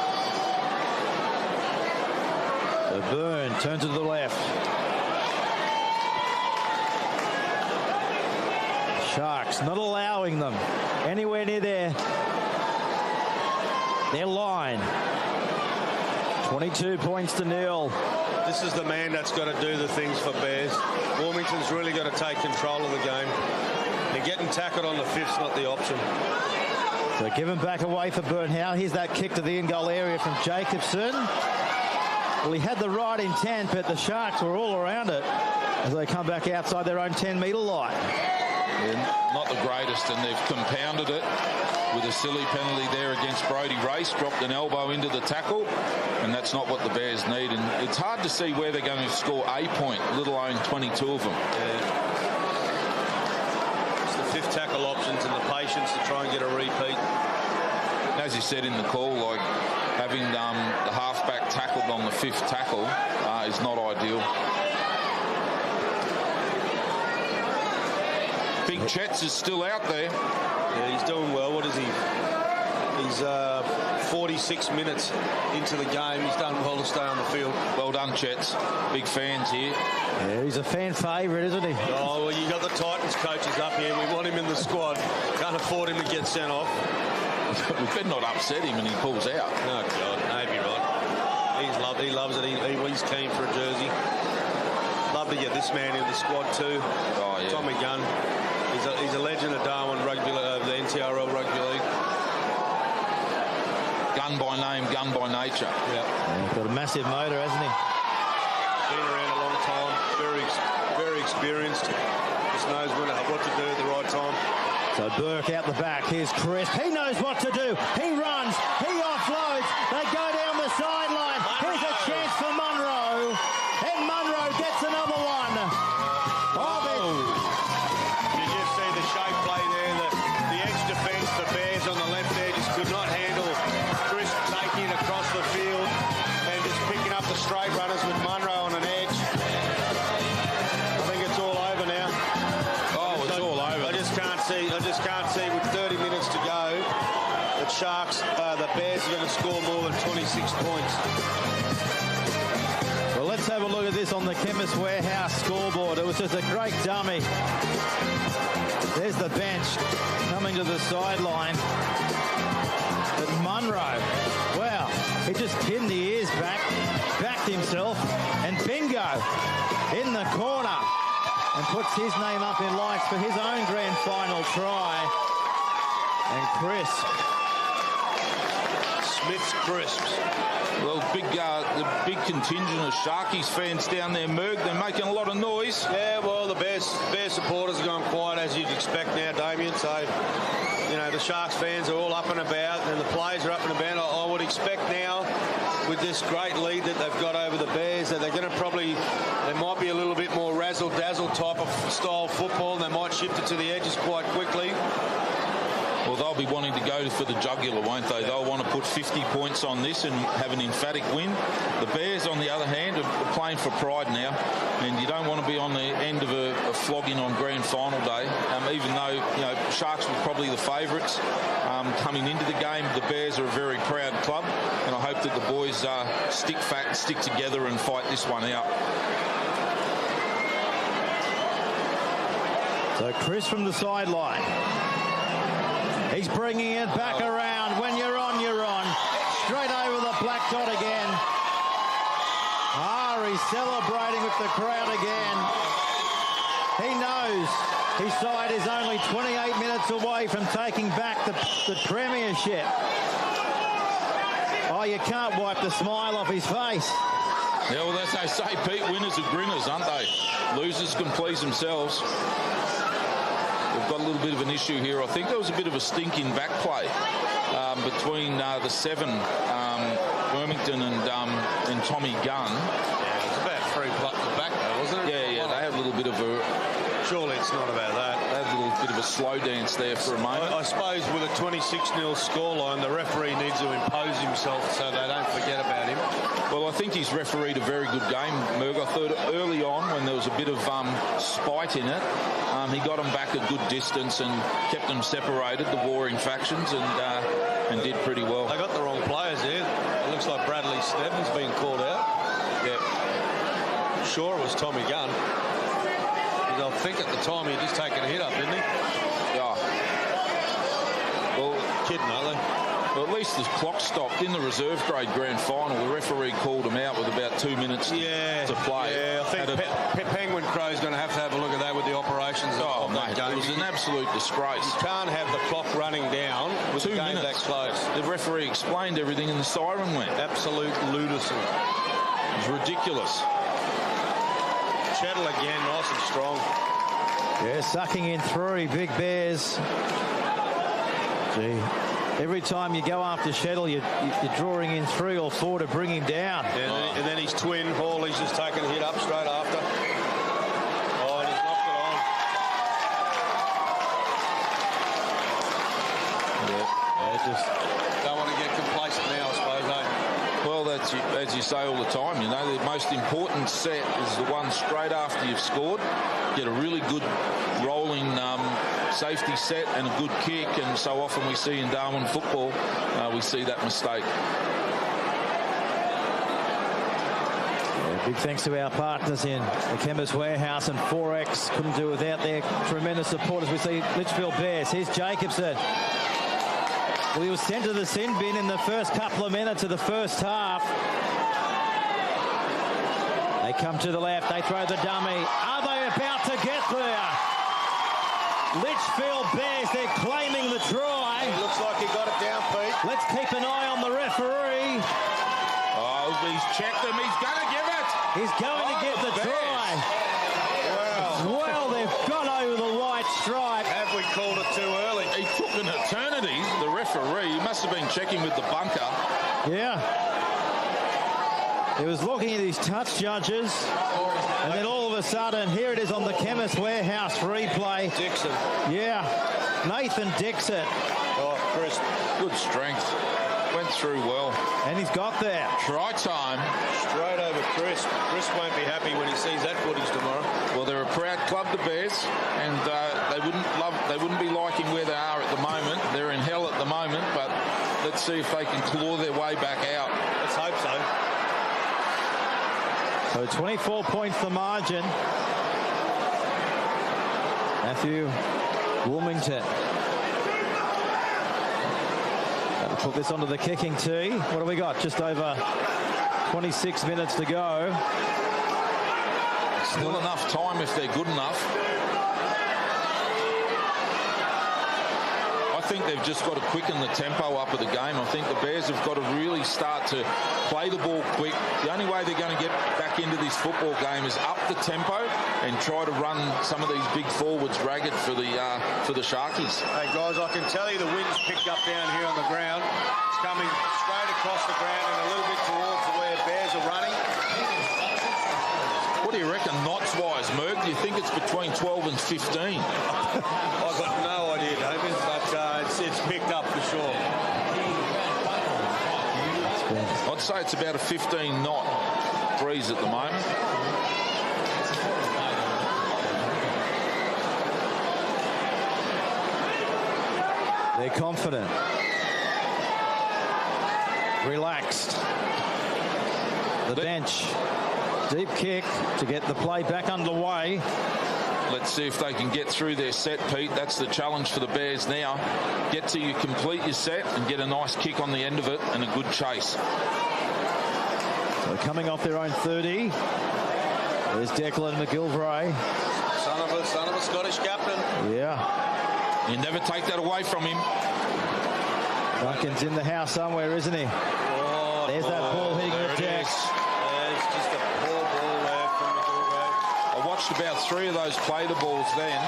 Speaker 2: The Burn turns to the left. Sharks not allowing them anywhere near their line. 22 points to nil.
Speaker 3: This is the man that's got to do the things for Bears. Warmington's really got to take control of the game. And getting tackled on the fifth's not the option.
Speaker 2: So given back away for Burnhow. Here's that kick to the in-goal area from Jacobson. Well, he had the right intent, but the Sharks were all around it as they come back outside their own 10-metre line.
Speaker 4: Yeah, not the greatest, and they've compounded it with a silly penalty there against Brodie Race. Dropped an elbow into the tackle, and that's not what the Bears need. And it's hard to see where they're going to score a point, let alone 22 of them.
Speaker 3: Yeah. It's the fifth tackle options and the patience to try and get a repeat.
Speaker 4: As you said in the call, like having the halfback tackled on the fifth tackle is not ideal. Big Chet's is still out there.
Speaker 3: Yeah, he's doing well. What is he? He's 46 minutes into the game. He's done well to stay on the field.
Speaker 4: Well done, Chets. Big fans here.
Speaker 2: Yeah, he's a fan favourite, isn't he?
Speaker 3: Oh, well, you got the Titans coaches up here. We want him in the squad. Can't afford him to get sent off.
Speaker 4: We better not upset him and he pulls out.
Speaker 3: Oh, God, maybe right. He loves it. He's keen for a jersey. Love to get this man in the squad too.
Speaker 4: Oh, yeah.
Speaker 3: Tommy Gunn. He's a legend of Darwin rugby, the NTRL rugby league.
Speaker 4: Gun by name, gun by nature.
Speaker 3: Yeah.
Speaker 2: He's got a massive motor, hasn't he?
Speaker 3: Been around a long time. Very experienced. Just knows what to do at the right time.
Speaker 2: So Burke out the back. Here's Crisp. He knows what to do. He runs. He offloads. They go down the sideline. Here's a chance for Munro. And Munro gets another one.
Speaker 3: You just see the shape play there. The edge defence, the the straight runners with Munro on an edge. I think it's all over now.
Speaker 4: Oh, it's all over.
Speaker 3: I just can't see with 30 minutes to go that the Bears are going to score more than 26 points.
Speaker 2: Well, let's have a look at this on the Chemist Warehouse scoreboard. It was just a great dummy. There's the bench coming to the sideline. But Munro, wow, he just pinned the ears back, backed himself, and bingo, in the corner, and puts his name up in lights for his own grand final try. And crisp.
Speaker 3: Smith's crisps.
Speaker 4: Well, the big contingent of Sharkies fans down there, Merg, they're making a lot of noise.
Speaker 3: Yeah, well, the Bears supporters are going quiet, as you'd expect now, Damien. So, you know, the Sharks fans are all up and about, and the players are up and about. I would expect now, with this great lead that they've got over the Bears, that they're going to they might be a little bit more razzle-dazzle type of style football, and they might shift it to the edges quite quickly.
Speaker 4: Well, they'll be wanting to go for the jugular, won't they? They'll want to put 50 points on this and have an emphatic win. The Bears, on the other hand, are playing for pride now, and you don't want to be on the end of a flogging on grand final day. Even though, you know, Sharks were probably the favourites coming into the game, the Bears are a very proud club, and I hope that the boys stick fat, stick together and fight this one out.
Speaker 2: So Chris from the sideline. He's bringing it back around. When you're on, you're on. Straight over the black dot again. He's celebrating with the crowd again. He knows his side is only 28 minutes away from taking back the premiership. Oh, you can't wipe the smile off his face.
Speaker 4: Yeah, well, as they say, Pete, winners are grinners, aren't they? Losers can please themselves. We've got a little bit of an issue here. I think there was a bit of a stinking back play between the seven, Wilmington and Tommy Gunn.
Speaker 3: Yeah, it's about 3 plucks back though, wasn't it?
Speaker 4: Yeah, they had a little bit of a...
Speaker 3: Surely it's not about that.
Speaker 4: They had a little bit of a slow dance there for a moment.
Speaker 3: I suppose with a 26-0 scoreline, the referee needs to impose himself so they don't forget about him.
Speaker 4: Well, I think he's refereed a very good game, Merg. I thought early on, when there was a bit of spite in it, he got them back a good distance and kept them separated, the warring factions, and did pretty well.
Speaker 3: They got the wrong players there. It looks like Bradley Stebbins being called out. Yeah. Sure, it was Tommy Gunn. I think at the time he just taken a hit up, didn't he?
Speaker 4: Yeah. Well,
Speaker 3: kidding, aren't they?
Speaker 4: Well, at least the clock stopped in the reserve grade grand final. The referee called him out with about 2 minutes to play.
Speaker 3: Yeah, I think Penguin Crow's going to have a look at that with the operations of that game.
Speaker 4: It was an absolute disgrace.
Speaker 3: You can't have the clock running down with
Speaker 4: 2
Speaker 3: the game
Speaker 4: minutes.
Speaker 3: that close.
Speaker 4: The referee explained everything and the siren went.
Speaker 3: Absolute lunacy.
Speaker 4: It was ridiculous.
Speaker 3: Chettle again, nice and strong.
Speaker 2: Yeah, sucking in 3, big Bears. Gee, every time you go after Chettle, you're drawing in 3 or 4 to bring him down.
Speaker 3: Yeah, and then his twin, Hawley's just taken a hit up straight after. Oh, and he's knocked it on. Yeah, just don't want to get complacent now, I suppose, eh?
Speaker 4: Well, that's as you say all the time, you know, the most important set is the one straight after you've scored. Get a really good rolling safety set and a good kick, and so often we see in Darwin football, we see that mistake.
Speaker 2: Yeah, big thanks to our partners in the Chemist Warehouse and Forex. Couldn't do without their tremendous support as we see Litchfield Bears. Here's Jacobson. Well, he was sent to the sin bin in the first couple of minutes of the first half. They come to the left. They throw the dummy. Are they about to get there? Litchfield Bears, they're claiming the try.
Speaker 3: Looks like he got it down, Pete.
Speaker 2: Let's keep an eye on the referee.
Speaker 4: Oh, he's checked him. He's going to give it.
Speaker 2: He's going to get the try.
Speaker 3: Wow.
Speaker 2: Well, they've gone over the white stripe.
Speaker 3: Have we called it too early?
Speaker 4: He took an eternity, the referee. He must have been checking with the bunker.
Speaker 2: Yeah. He was looking at his touch judges, and then all of a sudden, here it is on the Chemist Warehouse replay.
Speaker 3: Dixon.
Speaker 2: Yeah, Nathan Dixon.
Speaker 3: Oh, Chris.
Speaker 4: Good strength. Went through well.
Speaker 2: And he's got there.
Speaker 4: Try time.
Speaker 3: Straight over Chris. Chris won't be happy when he sees that footage tomorrow.
Speaker 4: Well, they're a proud club, the Bears, and they wouldn't be liking where they are at the moment. They're in hell at the moment, but let's see if they can claw their way back out.
Speaker 3: Let's hope so.
Speaker 2: So 24 points the margin. Matthew Wilmington. That'll put this onto the kicking tee. What do we got? Just over 26 minutes to go.
Speaker 4: Still enough time if they're good enough. I think they've just got to quicken the tempo up of the game. I think the Bears have got to really start to play the ball quick. The only way they're going to get back into this football game is up the tempo and try to run some of these big forwards ragged for the Sharkies.
Speaker 3: Hey guys, I can tell you the wind's picked up down here on the ground. It's coming straight across the ground and a little bit towards where Bears are running.
Speaker 4: What do you reckon knots-wise, Merg? Do you think it's between 12 and 15?
Speaker 3: I've got no idea, David, but it's picked up for sure.
Speaker 4: I'd say it's about a 15-knot breeze at the moment.
Speaker 2: They're confident. Relaxed. The bench. Deep kick to get the play back underway.
Speaker 4: Let's see if they can get through their set, Pete. That's the challenge for the Bears now. Get to you, complete your set and get a nice kick on the end of it and a good chase.
Speaker 2: So coming off their own 30. There's Declan McGilvray.
Speaker 3: Son of a Scottish captain.
Speaker 2: Yeah.
Speaker 4: You never take that away from him.
Speaker 2: Duncan's in the house somewhere, isn't he?
Speaker 3: Oh,
Speaker 2: there's that ball hitting the deck.
Speaker 3: It's just a poor ball there from McGilvray.
Speaker 4: I watched about 3 of those play the balls then,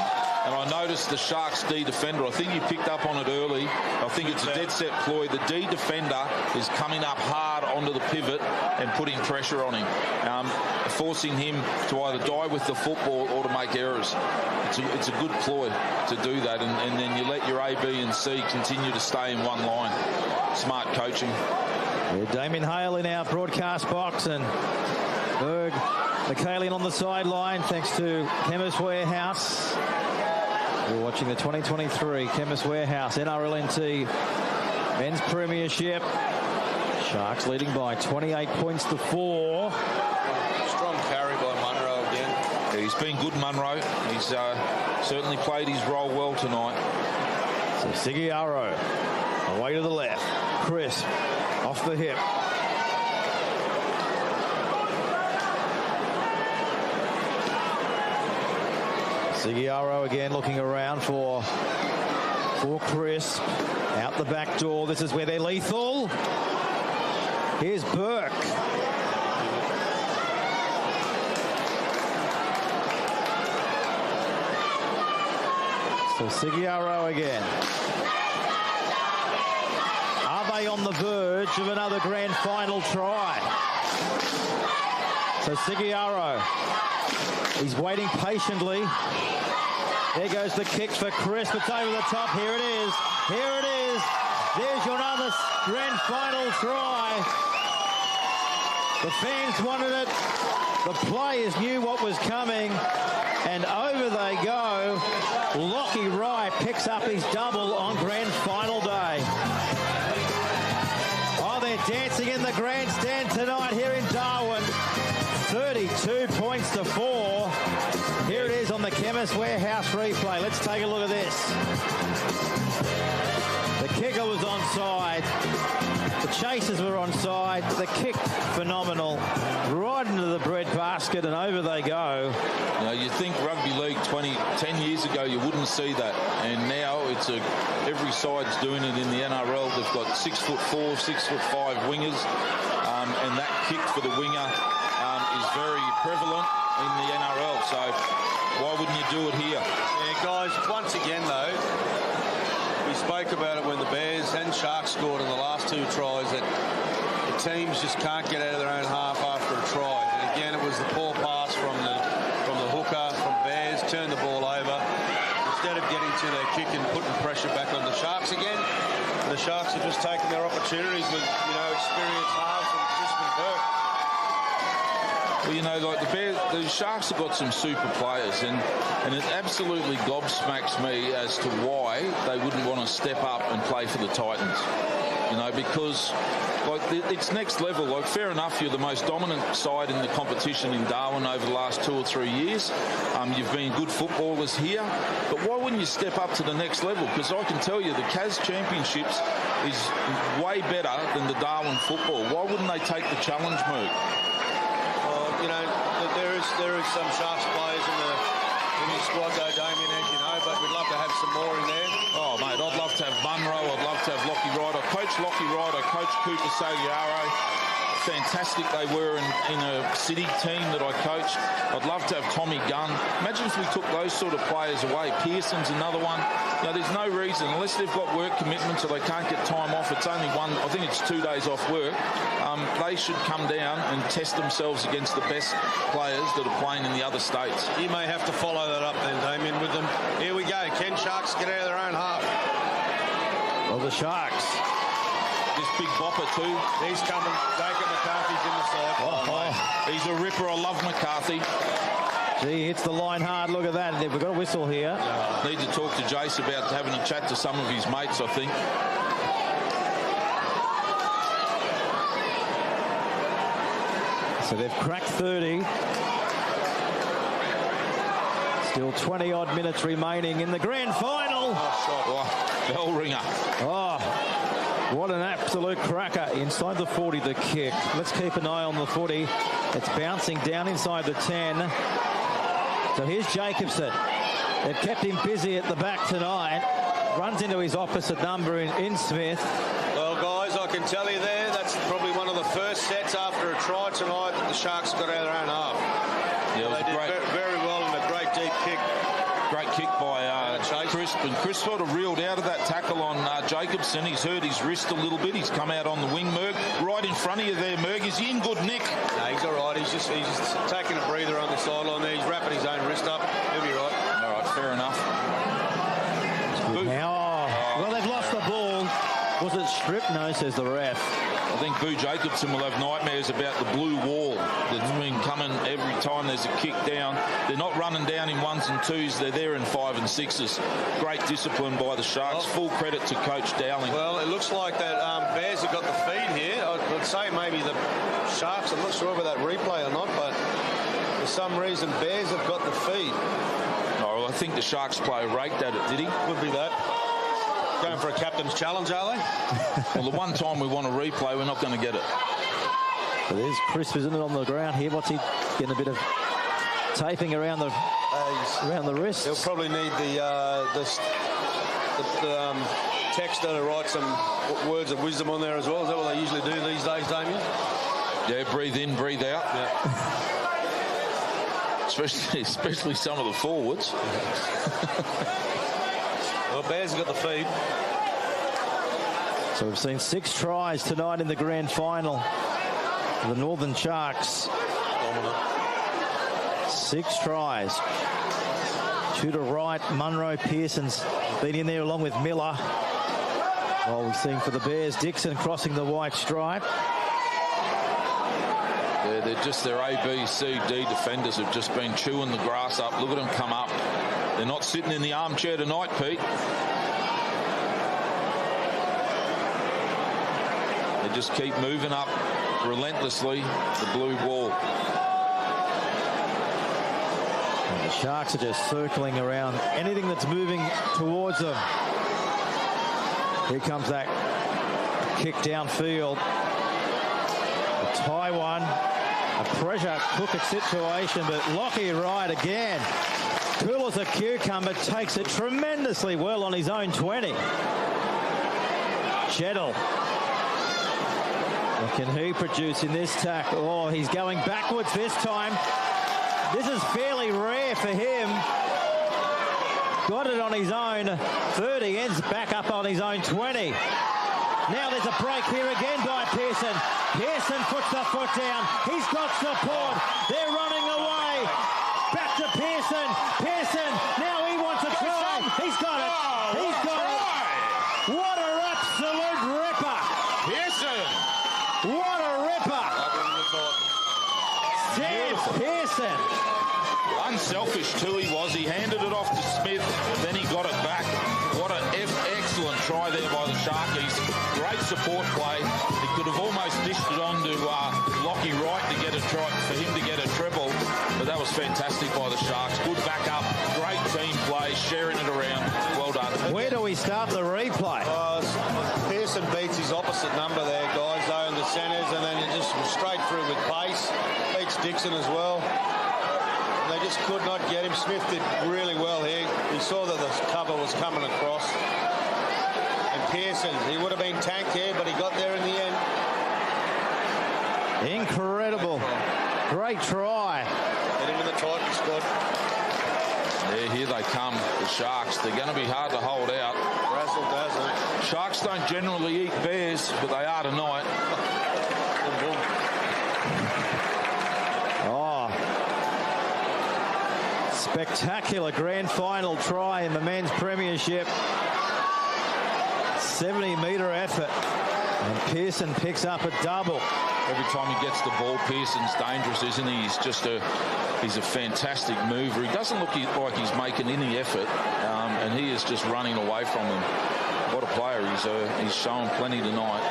Speaker 4: and I noticed the Sharks D defender. I think you picked up on it early. I think it's a dead set ploy. The D defender is coming up hard onto the pivot and putting pressure on him, forcing him to either die with the football or to make errors. It's a good ploy to do that, and then you let your A, B and C continue to stay in one line. Smart coaching.
Speaker 2: Yeah, Damien Hale in our broadcast box and Berg McHale on the sideline thanks to Chemist Warehouse. We're watching the 2023 Chemist Warehouse NRLNT Men's Premiership. Sharks leading by 28 points to 4.
Speaker 3: Strong carry by Munro again.
Speaker 4: Yeah, he's been good, Munro. He's certainly played his role well tonight.
Speaker 2: So Sigiaro away to the left. Chris off the hip. Sigiaro again looking around for Chris. Out the back door. This is where they're lethal. Here's Burke. So Sigiaro again. Are they on the verge of another grand final try? So Sigiaro, he's waiting patiently. There goes the kick for Chris. It's over the top. Here it is. Here it is. There's your other grand final try. The fans wanted it. The players knew what was coming. And over they go. Lockie Wright picks up his double on grand final day. Oh, they're dancing in the grandstand tonight here in Darwin. 32 points to 4. Here it is on the Chemist Warehouse replay. Let's take a look at this. The kicker was onside. The chasers were onside. The kick, phenomenal. Right into the bread basket and over they go.
Speaker 4: You know, you think rugby league 10 years ago you wouldn't see that, and now it's every side's doing it in the NRL. They've got 6'4", 6'5" wingers, and that kick for the winger is very prevalent in the NRL. So why wouldn't you do it here?
Speaker 3: Yeah, guys. Once again, though, we spoke about it when the Bears and Sharks scored in the last 2 tries that the teams just can't get out of their own half after a try. And again, it was the poor pass from the hooker from Bears, turned the ball over. Instead of getting to their kick and putting pressure back on the Sharks again, And the Sharks have just taken their opportunities with, experienced halves and Crispin Burke.
Speaker 4: Well, like the Sharks have got some super players, and it absolutely gobsmacks me as to why they wouldn't want to step up and play for the Titans. Because it's next level. Like, fair enough, you're the most dominant side in the competition in Darwin over the last 2 or 3 years. You've been good footballers here, but why wouldn't you step up to the next level? Because I can tell you the Cas Championships is way better than the Darwin football. Why wouldn't they take the challenge, Merg?
Speaker 3: There is some Sharks players in the squad, though, Damien, as you know, but we'd love to have some more in there.
Speaker 4: Oh, mate, I'd love to have Munro. I'd love to have Lockie Ryder. Coach Lockie Ryder, Coach Cooper Sagiaro. Fantastic they were in a city team that I coached. I'd love to have Tommy Gunn. Imagine if we took those sort of players away. Pearson's another one. There's no reason, unless they've got work commitments or they can't get time off. It's only I think it's 2 days off work. They should come down and test themselves against the best players that are playing in the other states.
Speaker 3: You may have to follow that up then, Damien, with them. Here we go. Can Sharks get out of their own half?
Speaker 2: Well, the Sharks.
Speaker 4: This big bopper too.
Speaker 3: He's coming. Jacob McCarthy's in the side.
Speaker 4: Oh. He's a ripper. I love McCarthy.
Speaker 2: Gee, hits the line hard. Look at that. We've got a whistle here.
Speaker 4: Need to talk to Jace about having a chat to some of his mates, I think.
Speaker 2: So they've cracked 30. Still 20-odd minutes remaining in the grand final.
Speaker 4: Bell ringer.
Speaker 2: Oh, what an absolute cracker. Inside the 40, the kick. Let's keep an eye on the footy. It's bouncing down inside the 10. So here's Jacobson. They've kept him busy at the back tonight. Runs into his opposite number in Smith.
Speaker 3: Well, guys, I can tell you there, that's probably one of the first sets after a try tonight that the Sharks got out of their own half.
Speaker 4: Yeah,
Speaker 3: they did very well in a great deep kick.
Speaker 4: Great kick by Crisp. And Crisp sort of reeled out of that tackle on Jacobson. He's hurt his wrist a little bit. He's come out on the wing, Merg. Right in front of you there, Merg. Is he in good nick?
Speaker 3: No, he's all right. He's just taking a breather on the sideline there. He's wrapping his own wrist up. He'll be right.
Speaker 4: All right, fair enough.
Speaker 2: Now, well, they've lost the ball. Was it stripped? No, says the ref.
Speaker 4: I think Boo Jacobson will have nightmares about the blue wall that's been coming every time there's a kick down. They're not running down in 1s and 2s. They're there in 5 and 6s. Great discipline by the Sharks. Full credit to Coach Dowling.
Speaker 3: Well, it looks like that Bears have got the feed here. I'd say maybe the Sharks. I'm not sure about that replay or not, but for some reason Bears have got the feed.
Speaker 4: Oh, well, I think the Sharks player raked at it, did he?
Speaker 3: Could be that. Going for a captain's challenge, are they?
Speaker 2: Well,
Speaker 4: the one time we want a replay, we're not going to get it.
Speaker 2: But there's Crisp, isn't it, on the ground here? What's he getting a bit of taping around the wrist?
Speaker 3: He'll probably need the texter to write some words of wisdom on there as well. Is that what they usually do these days, Damien?
Speaker 4: Yeah, breathe in, breathe out.
Speaker 3: Yeah.
Speaker 4: Especially some of the forwards.
Speaker 3: Well, Bears have got the feed.
Speaker 2: So we've seen 6 tries tonight in the grand final. The Northern Sharks. 6 tries. 2 to right. Munro, Pearson's been in there along with Miller. While we're seeing for the Bears, Dixon crossing the white stripe.
Speaker 4: Yeah, they're just their A, B, C, D defenders have just been chewing the grass up. Look at them come up. They're not sitting in the armchair tonight, Pete. They just keep moving up relentlessly the blue wall.
Speaker 2: And the Sharks are just circling around anything that's moving towards them. Here comes that kick downfield. A tie one. A pressure cooker situation, but Lockie Wright again. Cool as a cucumber, takes it tremendously well on his own 20. Cheddle. What can he produce in this tackle? Oh, he's going backwards this time. This is fairly rare for him. Got it on his own 30, ends back up on his own 20. Now there's a break here again by Pearson. Pearson puts the foot down. He's got support. They're running away. Back to Pearson. Pearson, now he wants a try. He's got it. He's got it. What an absolute Pearson.
Speaker 4: Unselfish too he was. He handed it off to Smith, then he got it back. What an excellent try there by the Sharkies. Great support play. He could have almost dished it on to Lockie Wright to get a try, for him to get a treble, but that was fantastic by the Sharks. Good backup, great team play, sharing it around. Well done.
Speaker 2: Where do we start the replay?
Speaker 3: Pearson beats his opposite number there, guys, though, in the centres, and then it just straight through with pace. Beats Dixon as well. They just could not get him. Smith did really well here. He saw that the cover was coming across. And Pearson, he would have been tanked here, but he got there in the end.
Speaker 2: Incredible. Great try.
Speaker 3: Get him in the Titan squad.
Speaker 4: Yeah, here they come, the Sharks. They're going to be hard to hold out.
Speaker 3: Razzle dazzle.
Speaker 4: Sharks don't generally eat bears, but they are tonight.
Speaker 2: Spectacular grand final try in the men's premiership. 70-metre effort. And Pearson picks up a double.
Speaker 4: Every time he gets the ball, Pearson's dangerous, isn't he? He's a fantastic mover. He doesn't look like he's making any effort, and he is just running away from them. What a player. He's shown plenty tonight.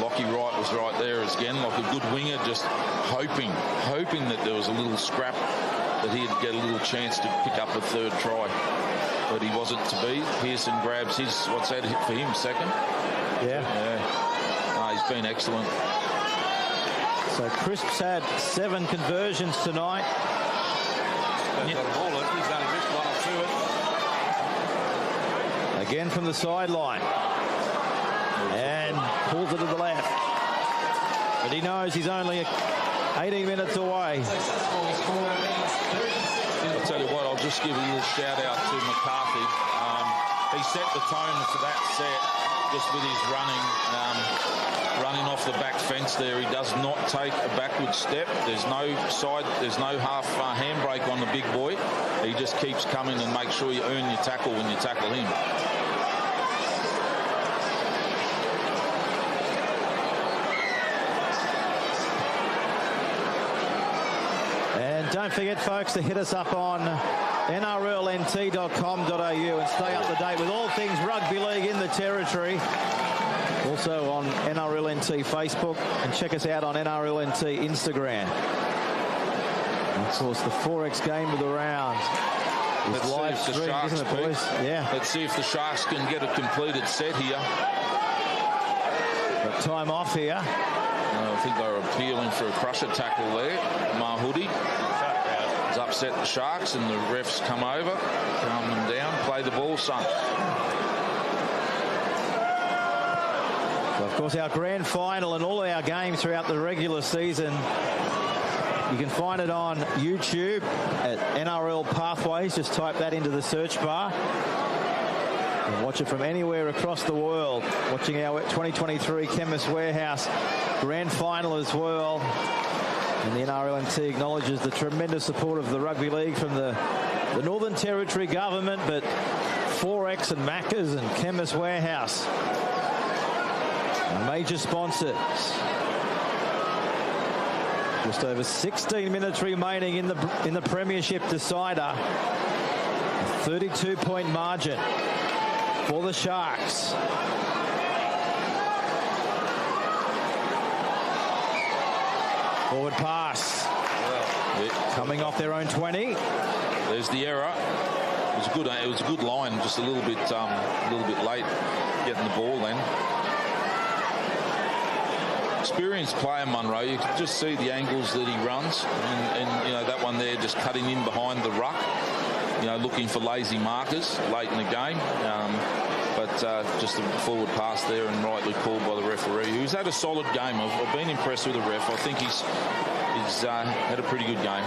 Speaker 4: Lockie Wright was right there again, like a good winger, just hoping that there was a little scrap, that he'd get a little chance to pick up a third try. But he wasn't to be. Pearson grabs his, what's that for him, second?
Speaker 2: Yeah.
Speaker 4: He's been excellent.
Speaker 2: So Crisp's had 7 conversions tonight.
Speaker 3: He's only missed one or two.
Speaker 2: Again from the sideline. And pulls it to the left. But he knows he's only 18 minutes away.
Speaker 4: I'll tell you what, I'll just give a little shout out to McCarthy. He set the tone for that set just with his running off the back fence there. He does not take a backward step. There's no half handbrake on the big boy. He just keeps coming and makes sure you earn your tackle when you tackle him.
Speaker 2: Don't forget, folks, to hit us up on nrlnt.com.au and stay up to date with all things rugby league in the territory. Also on NRLNT Facebook, and check us out on NRLNT Instagram. And of course, the 4X game of the round is live stream, isn't it, boys? Yeah.
Speaker 4: Let's see if the Sharks can get a completed set here.
Speaker 2: Got time off here.
Speaker 4: I think they were appealing for a crusher tackle there. Mahudi has upset the Sharks, and the refs come over, calm them down, play the ball, son.
Speaker 2: So of course, our grand final and all our games throughout the regular season, you can find it on YouTube at NRL Pathways. Just type that into the search bar. And watch it from anywhere across the world. Watching our 2023 Chemist Warehouse grand final as well. And the NRLNT acknowledges the tremendous support of the rugby league from the Northern Territory government, but 4X and Macca's and Chemist Warehouse, major sponsors. Just over 16 minutes remaining in the premiership decider. A 32-point margin for the Sharks. Forward pass. Coming off their own 20.
Speaker 4: There's the error. It was a good line, just a little bit late getting the ball then. Experienced player, Munro. You can just see the angles that he runs, and you know that one there, just cutting in behind the ruck. You know, looking for lazy markers late in the game. But just a forward pass there, and rightly called by the referee, who's had a solid game. I've been impressed with the ref. I think he's had a pretty good game.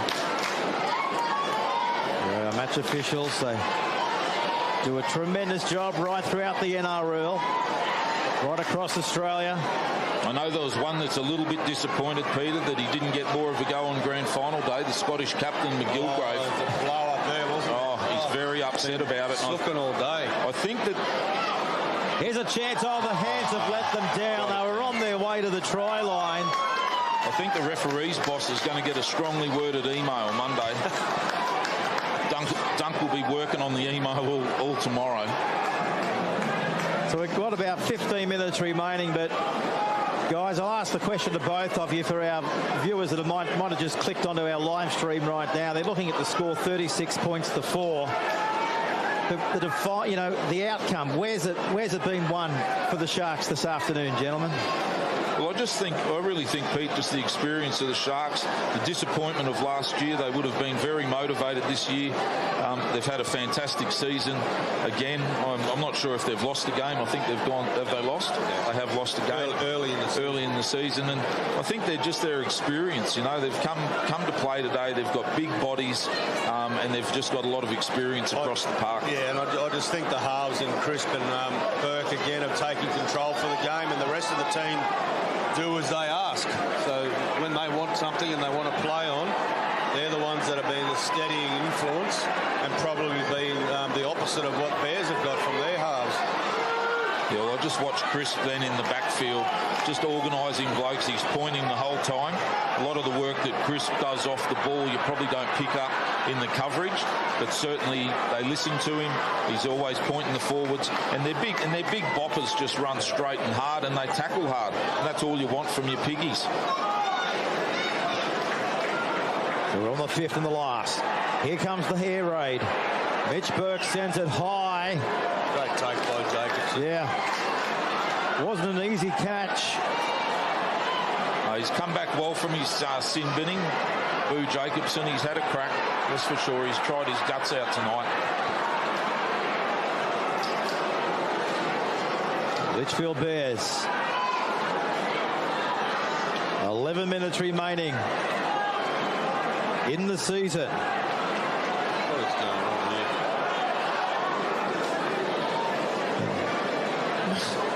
Speaker 2: Yeah, match officials, they do a tremendous job right throughout the NRL, right across Australia.
Speaker 4: I know there was one that's a little bit disappointed, Peter, that he didn't get more of a go on grand final day. The Scottish captain, McGilgrave.
Speaker 3: The blow up there, wasn't it?
Speaker 4: He's very upset about it.
Speaker 3: Looking all day.
Speaker 4: I think that...
Speaker 2: Here's a chance. Oh, the hands have let them down. They were on their way to the try line.
Speaker 4: I I think the referee's boss is going to get a strongly worded email Monday. Dunk will be working on the email all tomorrow.
Speaker 2: So we've got about 15 minutes remaining, but guys, I'll ask the question to both of you for our viewers that might have just clicked onto our live stream right now. They're looking at the score, 36 points to 4. The outcome, where's it been won for the Sharks this afternoon, gentlemen?
Speaker 4: Well, I really think, Pete, just the experience of the Sharks, the disappointment of last year. They would have been very motivated this year. They've had a fantastic season. Again, I'm not sure if they've lost a game. I think they've gone. Have they lost? They have lost a game
Speaker 3: early in the season.
Speaker 4: And I think they're just their experience. You know, they've come to play today. They've got big bodies, and they've just got a lot of experience across the park.
Speaker 3: Yeah, and I just think the halves in Crisp and Burke again have taken control for the game, and the rest of the team do as they ask. So when they want something and they want to play on, they're the ones that have been the steadying influence and probably been the opposite of what Bears have got from their halves.
Speaker 4: Yeah, well, I just watched Chris then in the backfield, just organising blokes. He's pointing the whole time. A lot of the work that Chris does off the ball, you probably don't pick up in the coverage, but certainly they listen to him. He's always pointing the forwards, and their big boppers just run straight and hard, and they tackle hard. And that's all you want from your piggies.
Speaker 2: We're on the 5th and the last. Here comes the air raid. Mitch Burke sends it high.
Speaker 3: Great take by Jacobs.
Speaker 2: Yeah. Wasn't an easy catch.
Speaker 4: He's come back well from his sin binning. Boo Jacobson, he's had a crack, that's for sure. He's tried his guts out tonight.
Speaker 2: Litchfield Bears. 11 minutes remaining in the season.
Speaker 3: What is going on here?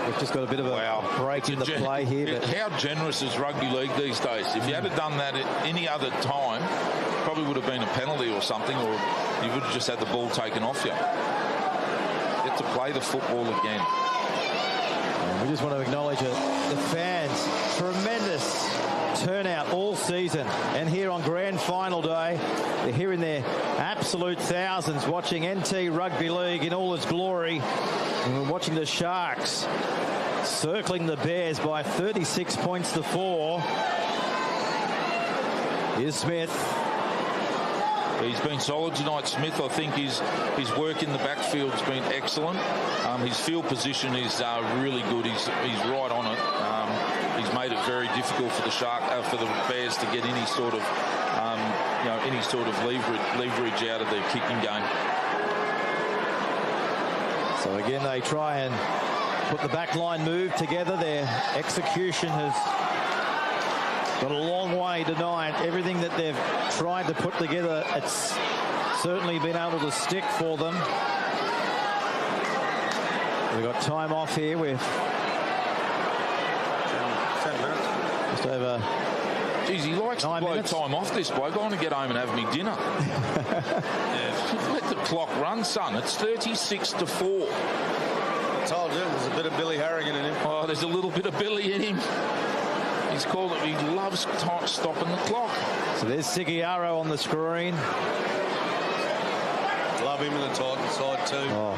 Speaker 2: We've just got a bit of a break in the play here. But
Speaker 4: how generous is rugby league these days? If you had done that at any other time, probably would have been a penalty or something, or you would have just had the ball taken off you. Get to play the football again.
Speaker 2: And we just want to acknowledge the fans. Tremendous turnout all season, and here on grand final day they're here in their absolute thousands watching NT Rugby League in all its glory, and we're watching the Sharks circling the Bears by 36 points to 4. Here's Smith.
Speaker 4: He's been solid tonight, Smith. I think his work in the backfield has been excellent. His field position is really good. He's right on it. He's made it very difficult for the Bears to get any sort of leverage out of their kicking game.
Speaker 2: So again, they try and put the back line move together. Their execution has got a long way tonight. Everything that they've tried to put together, it's certainly been able to stick for them. We've got time off here with
Speaker 3: 10 minutes.
Speaker 2: just over.
Speaker 4: Geez, he likes to blow time off, this bloke. I want to get home and have me dinner. Let the clock run, son. It's 36 to 4.
Speaker 3: I told you, there's a bit of Billy Harrigan in him.
Speaker 4: Oh, there's a little bit of Billy in him. He's called it. He loves stopping the clock.
Speaker 2: So there's Sigiaro on the screen.
Speaker 3: Love him in the Titan side too.
Speaker 2: Oh.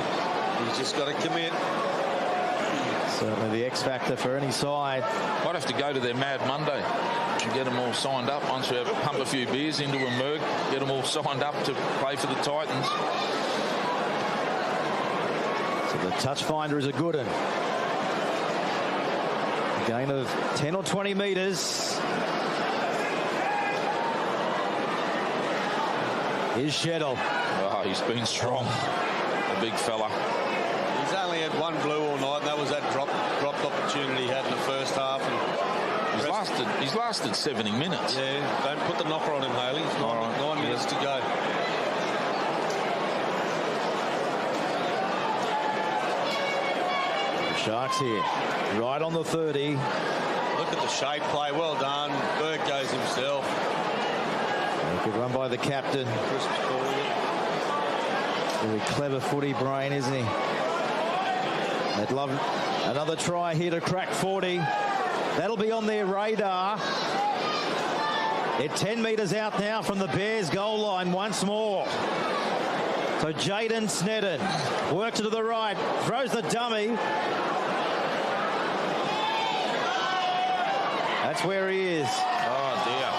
Speaker 3: He's just got to commit.
Speaker 2: Certainly the X factor for any side.
Speaker 4: Might have to go to their Mad Monday and get them all signed up. Once we have pump a few beers into a mug, get them all signed up to play for the Titans.
Speaker 2: So the touch finder is a good one. A gain of 10 or 20 metres. Here's Sheddle.
Speaker 4: Oh, he's been strong. A big fella.
Speaker 3: He's only had one blue all night, and that was that dropped opportunity he had in the first half. And
Speaker 4: he's lasted 70 minutes.
Speaker 3: Yeah, don't put the knocker on him, Haley. It's 9 minutes to go.
Speaker 2: The Sharks here, right on the 30.
Speaker 3: Look at the shape play. Well done. Burke goes himself.
Speaker 2: Good run by the captain.
Speaker 3: Crisp's calling it.
Speaker 2: Really clever footy brain, isn't he? They'd love another try here to crack 40. That'll be on their radar. They're 10 metres out now from the Bears goal line once more. So Jaden Sneddon works it to the right, throws the dummy. That's where he is.
Speaker 4: Oh, dear.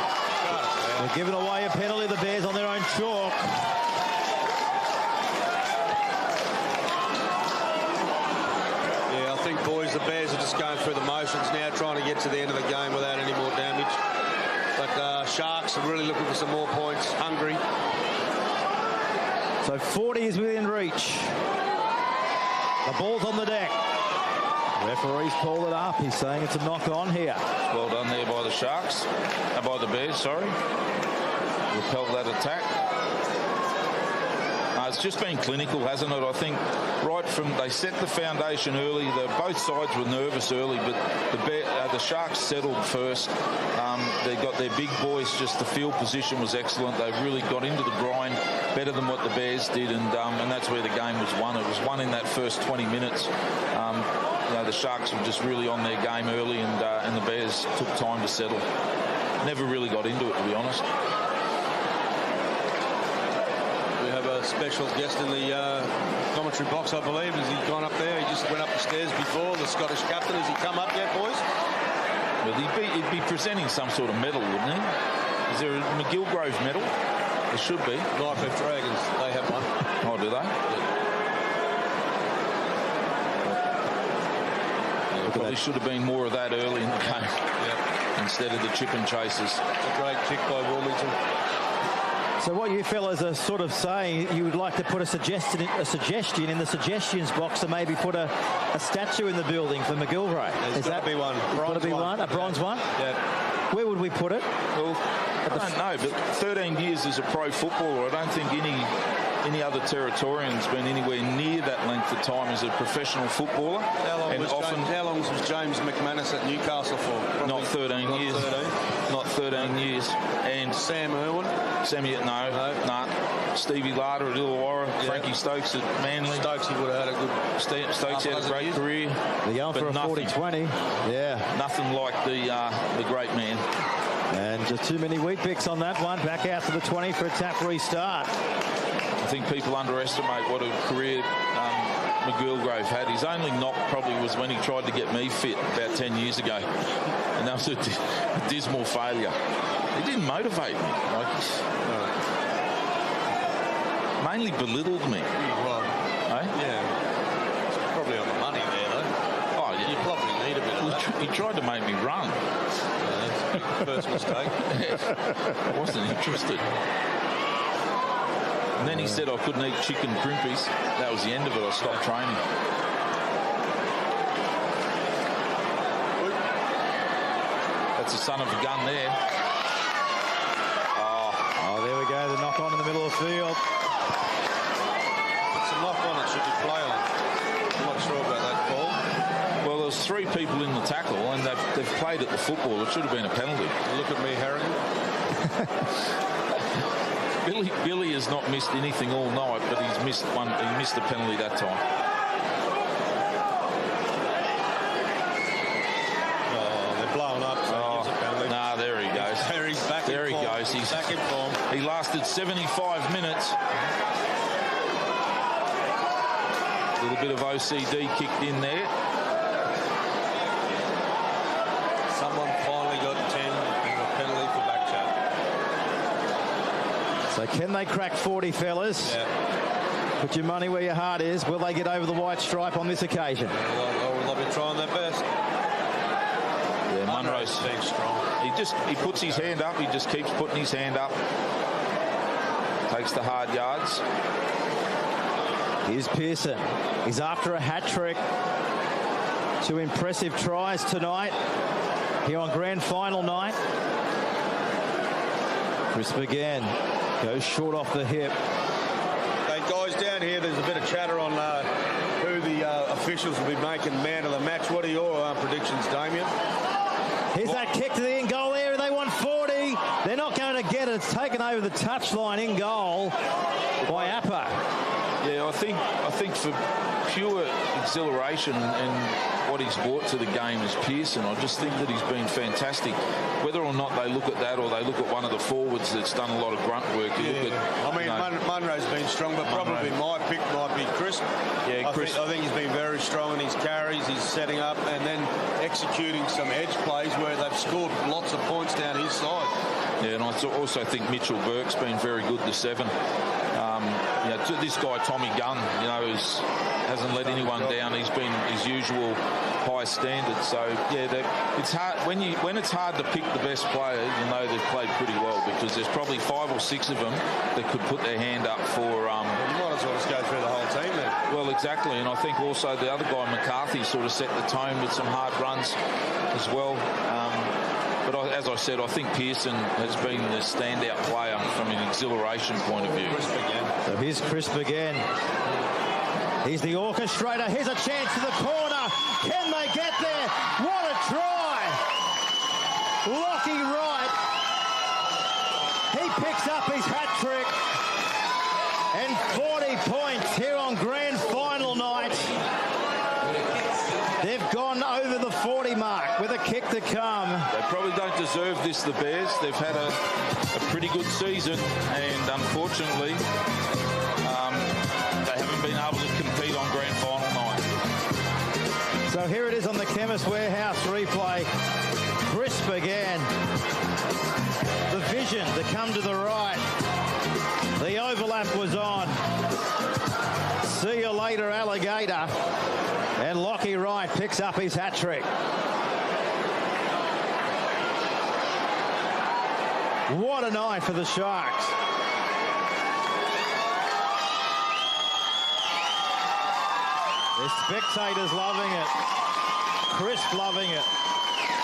Speaker 2: They're giving away a penalty, the Bears, on their own chalk.
Speaker 3: Yeah, I think, boys, the Bears are just going through the motions now, trying to get to the end of the game without any more damage. But Sharks are really looking for some more points, hungry.
Speaker 2: So 40 is within reach. The ball's on the deck. Referee's called it up. He's saying it's a knock-on here.
Speaker 4: Well done there by the Sharks. By the Bears, sorry. Repel that attack. It's just been clinical, hasn't it? I think right from they set the foundation early. Both sides were nervous early, but the Sharks settled first. They got their big boys. Just the field position was excellent. They really got into the grind better than what the Bears did, and that's where the game was won. It was won in that first 20 minutes. The Sharks were just really on their game early, and the Bears took time to settle. Never really got into it, to be honest.
Speaker 3: We have a special guest in the commentary box, I believe. Has he gone up there? He just went up the stairs before. The Scottish captain. Has he come up yet, boys?
Speaker 4: Well, he'd be presenting some sort of medal, wouldn't he? Is there a McGillgrove medal? There should be.
Speaker 3: Litchfield Dragons, they have one.
Speaker 4: Oh, do they? Yeah. Probably should have been more of that early in the game. Instead of the chip and chases.
Speaker 3: A great kick by Wilmington.
Speaker 2: So what you fellas are sort of saying, you would like to put a suggestion in the suggestions box to maybe put a statue in the building for McGillivray.
Speaker 3: There's got to be one.
Speaker 2: Got to be one? A bronze one?
Speaker 3: Yeah.
Speaker 2: Where would we put it?
Speaker 4: Well, I don't know, but 13 years as a pro footballer, I don't think any other Territorian's been anywhere near that length of time as a professional footballer.
Speaker 3: How long was James McManus at Newcastle for? Probably
Speaker 4: not 13 years.
Speaker 3: 13.
Speaker 4: Not 13 years. And
Speaker 3: Sam Irwin?
Speaker 4: No. Stevie Larder at Illawarra. Yeah. Frankie Stokes at Manly.
Speaker 3: Stokes, he would have had a good...
Speaker 4: Stokes had a great career.
Speaker 2: They're going for a 40-20. Yeah.
Speaker 4: Nothing like the great man.
Speaker 2: And just too many wheat picks on that one. Back out to the 20 for a tap restart.
Speaker 4: I think people underestimate what a career McGillgrove had. His only knock probably was when he tried to get me fit about 10 years ago. And that was a dismal failure. He didn't motivate me. Mainly belittled me.
Speaker 3: Well, yeah. It's probably on the money there, though.
Speaker 4: Oh, yeah.
Speaker 3: You probably need a bit of that.
Speaker 4: He tried to make me run.
Speaker 3: First mistake.
Speaker 4: I wasn't interested. And then he said I couldn't eat chicken crimpies. That was the end of it. I stopped training. That's the son of a gun there.
Speaker 2: Oh, there we go. The knock on in the middle of the field.
Speaker 3: It's a knock on. It should be play on. I'm not sure about that call.
Speaker 4: Well, there was 3 people in the tackle, and they've played at the football. It should have been a penalty.
Speaker 3: Look at me, Harrigan.
Speaker 4: Billy has not missed anything all night, but he's missed one. He missed a penalty that time.
Speaker 3: Oh, they're blowing up. So he gives a penalty.
Speaker 4: Nah, there he goes.
Speaker 3: He's back
Speaker 4: there
Speaker 3: in
Speaker 4: he
Speaker 3: form.
Speaker 4: goes. He's
Speaker 3: back in form.
Speaker 4: He lasted 75 minutes. A little bit of OCD kicked in there.
Speaker 3: Someone finally got 10 and a penalty for back chat.
Speaker 2: So can they crack 40, fellas?
Speaker 3: Yeah.
Speaker 2: Put your money where your heart is. Will they get over the white stripe on this occasion?
Speaker 3: Well, they'll be trying their best.
Speaker 4: Yeah, Munro's
Speaker 3: being strong.
Speaker 4: He puts his hand up. He just keeps putting his hand up. Takes the hard yards.
Speaker 2: Here's Pearson. He's after a hat trick. 2 impressive tries tonight here on grand final night. Crisp again. Goes short off the hip.
Speaker 3: Hey, guys, down here, there's a bit of chatter on who the officials will be making man of the match. What are your predictions, Damien?
Speaker 2: Here's that kick to the in-goal area. They want 40. They're not going to get it. It's taken over the touchline in goal by Appa.
Speaker 4: Yeah, I think for pure exhilaration and what he's brought to the game as Pearson, I just think that he's been fantastic. Whether or not they look at that or they look at one of the forwards that's done a lot of grunt work. You look at,
Speaker 3: Munro's been strong, but probably my pick might be Crisp.
Speaker 4: Yeah, Crisp.
Speaker 3: I think he's been very strong in his carries, he's setting up and then executing some edge plays where they've scored lots of points down his side.
Speaker 4: Yeah, and I also think Mitchell Burke's been very good, the 7. This guy, Tommy Gunn, hasn't let anyone down. He's been his usual high standard. So, it's hard when it's hard to pick the best player, they've played pretty well because there's probably 5 or 6 of them that could put their hand up for...
Speaker 3: you might as well just go through the whole team then.
Speaker 4: Well, exactly. And I think also the other guy, McCarthy, sort of set the tone with some hard runs as well. But as I said, I think Pearson has been the standout player from an exhilaration point of view.
Speaker 3: Crisp again.
Speaker 2: So here's Crisp again. He's the orchestrator. Here's a chance to the corner. Can they get there? What a try! Lockie Wright. He picks up his hat trick. And 40 points here on grand final night. They've gone over the 40 mark with a kick to come.
Speaker 4: They probably don't deserve this, the Bears. They've had a pretty good season, and unfortunately, they haven't been able to compete on grand final night.
Speaker 2: So here it is on the Chemist Warehouse replay. Crisp again. The vision to come to the right. The overlap was on. See you later, alligator. And Lockie Wright picks up his hat trick. What a night for the Sharks. The spectators loving it. Crisp loving it.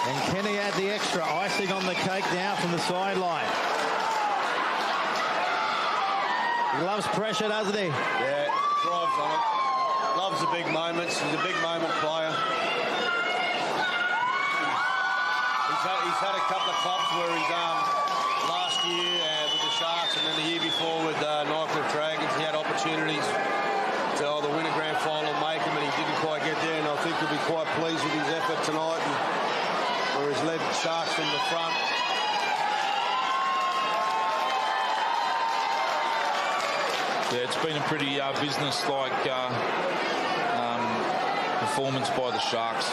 Speaker 2: And Kenny had the extra icing on the cake now from the sideline. He loves pressure, doesn't he?
Speaker 3: Yeah, thrives on it. Loves the big moments. He's a big moment player. He's had a couple of clubs where he's last year with the Sharks and then the year before with Nycliffe Dragons. He had opportunities to either win a grand final or make them, and he didn't quite get there. And I think he'll be quite pleased with his effort tonight, where he's led the Sharks from the front.
Speaker 4: Yeah, it's been a pretty business-like performance by the Sharks.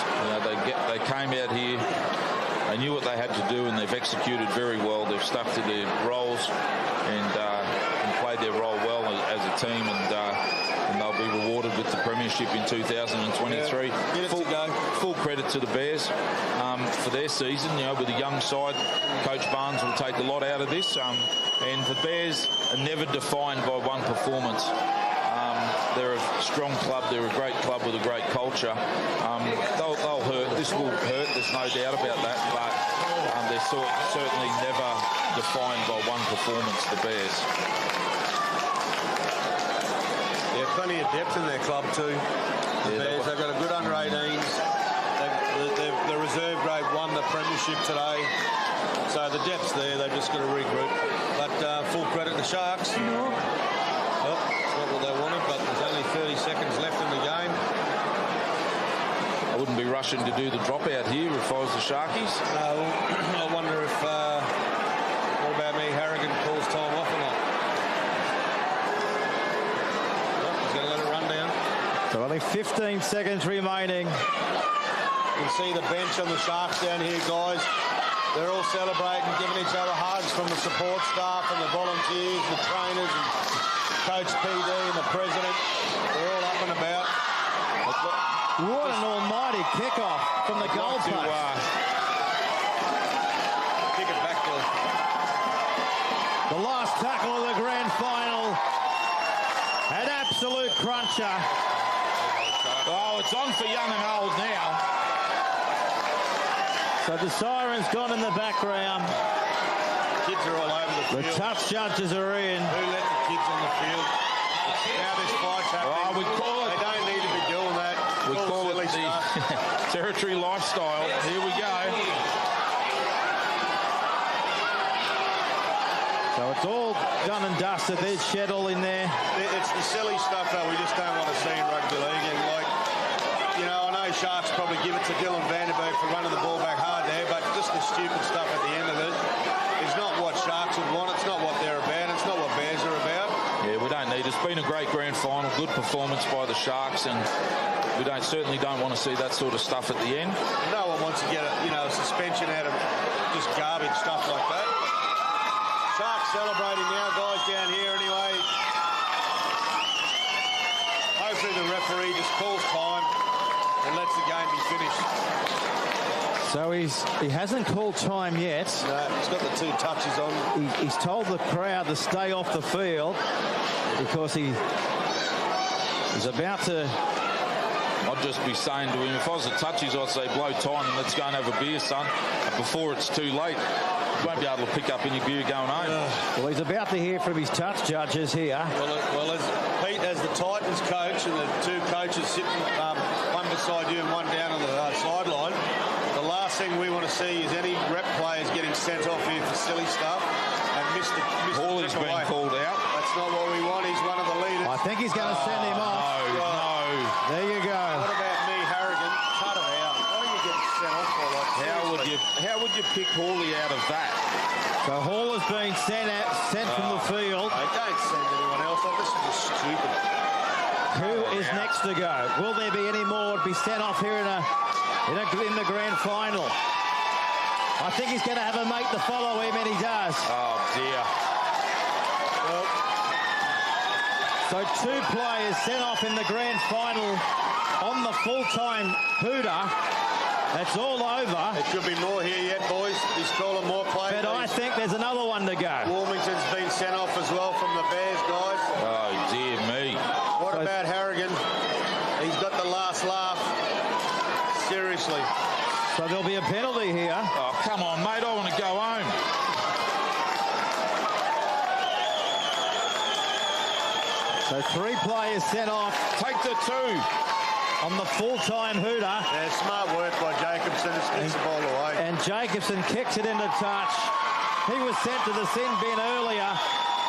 Speaker 4: They came out here, they knew what they had to do, and they've executed very well. They've stuck to their roles and played their role well as a team, and they'll be rewarded with the premiership in 2023.
Speaker 3: Yeah,
Speaker 4: full credit to the Bears for their season. With a young side, Coach Barnes will take a lot out of this. And the Bears are never defined by one performance. They're a strong club. They're a great club with a great culture. They'll hurt. This will hurt. There's no doubt about that. But they're certainly never defined by one performance, the Bears.
Speaker 3: Yeah, plenty of depth in their club too. The Bears, they've got a good under-18s. The reserve grade won the premiership today. So the depth's there. They've just got to regroup. But full credit to Sharks. Well, it's not what they wanted, but there's only 30 seconds left in the game.
Speaker 4: I wouldn't be rushing to do the dropout here if I was the Sharkies.
Speaker 3: I wonder if, what about me, Harrigan calls time off or not? Well, he's going to let it run down.
Speaker 2: So only 15 seconds remaining.
Speaker 3: You can see the bench on the Sharks down here, guys. They're all celebrating, giving each other hugs from the support staff and the volunteers, the trainers, and Coach PD and the president. They're all up and about.
Speaker 2: What an almighty kickoff from the goal post.
Speaker 3: Kick it back to
Speaker 2: the last tackle of the grand final. An absolute cruncher.
Speaker 4: Oh, it's on for young and old now.
Speaker 2: So the siren's gone in the background.
Speaker 3: Kids are all over the field.
Speaker 2: The touch judges are in.
Speaker 3: Who let the kids on the field? Now this fight's happening.
Speaker 4: We call it.
Speaker 3: They don't need to be doing that.
Speaker 4: We call it the territory lifestyle. Here we go.
Speaker 2: So So it's all done and dusted. There's Shettle in there.
Speaker 3: It's the silly stuff that we just don't want to see in rugby league. And like, you know, I know Sharks probably give it to Dylan Vanderberg for running the ball back hard there, but just the stupid stuff at the end of it is not what Sharks would want. It's not what they're about. It's not what Bears are about.
Speaker 4: Yeah, we don't need it. It's been a great grand final, good performance by the Sharks, and we certainly don't want to see that sort of stuff at the end.
Speaker 3: No one wants to get a suspension out of just garbage stuff like that. Sharks celebrating now, guys, down here anyway. Hopefully the referee just calls time and lets the game be finished.
Speaker 2: So he hasn't called time yet.
Speaker 3: No, he's got the 2 touches on.
Speaker 2: He's told the crowd to stay off the field because he's about to...
Speaker 4: I'd just be saying to him, if I was the touchies, I'd say blow time and let's go and have a beer, son, before it's too late. You won't be able to pick up any beer going home.
Speaker 2: Well, he's about to hear from his touch judges here.
Speaker 3: Well, as Pete, as the Titans coach and the 2 coaches sitting one beside you and one down on the sideline, the last thing we want to see is any rep players getting sent off here for silly stuff and miss the
Speaker 4: Hawley's been called out.
Speaker 3: That's not what we want. He's one of the leaders.
Speaker 2: I think he's going to send him off.
Speaker 4: No.
Speaker 2: There you go.
Speaker 3: What about me, Harrigan? Cut it out. What are you getting sent off for? Like,
Speaker 4: How would you pick Hawley out of that?
Speaker 2: So Hall has been sent from the field.
Speaker 3: Don't send anyone else. Like, this is just stupid.
Speaker 2: Who is next to go? Will there be any more to be sent off here in the grand final? I think he's going to have a mate to follow him, and he does.
Speaker 4: Oh, dear.
Speaker 3: Well,
Speaker 2: so 2 players sent off in the grand final on the full-time hooter. That's all over.
Speaker 3: there could be more here yet, boys. He's calling more players.
Speaker 2: But I think there's another one to go.
Speaker 3: Warmington's been sent off as well from the Bears, guys.
Speaker 4: Oh, dear me.
Speaker 3: What about Harrigan? He's got the last laugh. Seriously.
Speaker 2: So there'll be a penalty here.
Speaker 4: Oh, come on, mate. I want to go home.
Speaker 2: So 3 players sent off
Speaker 4: Take the 2.
Speaker 2: on the full-time hooter.
Speaker 3: Yeah, smart work by Jacobson. Just kicks the ball away.
Speaker 2: And Jacobson kicks it into touch. He was sent to the sin bin earlier.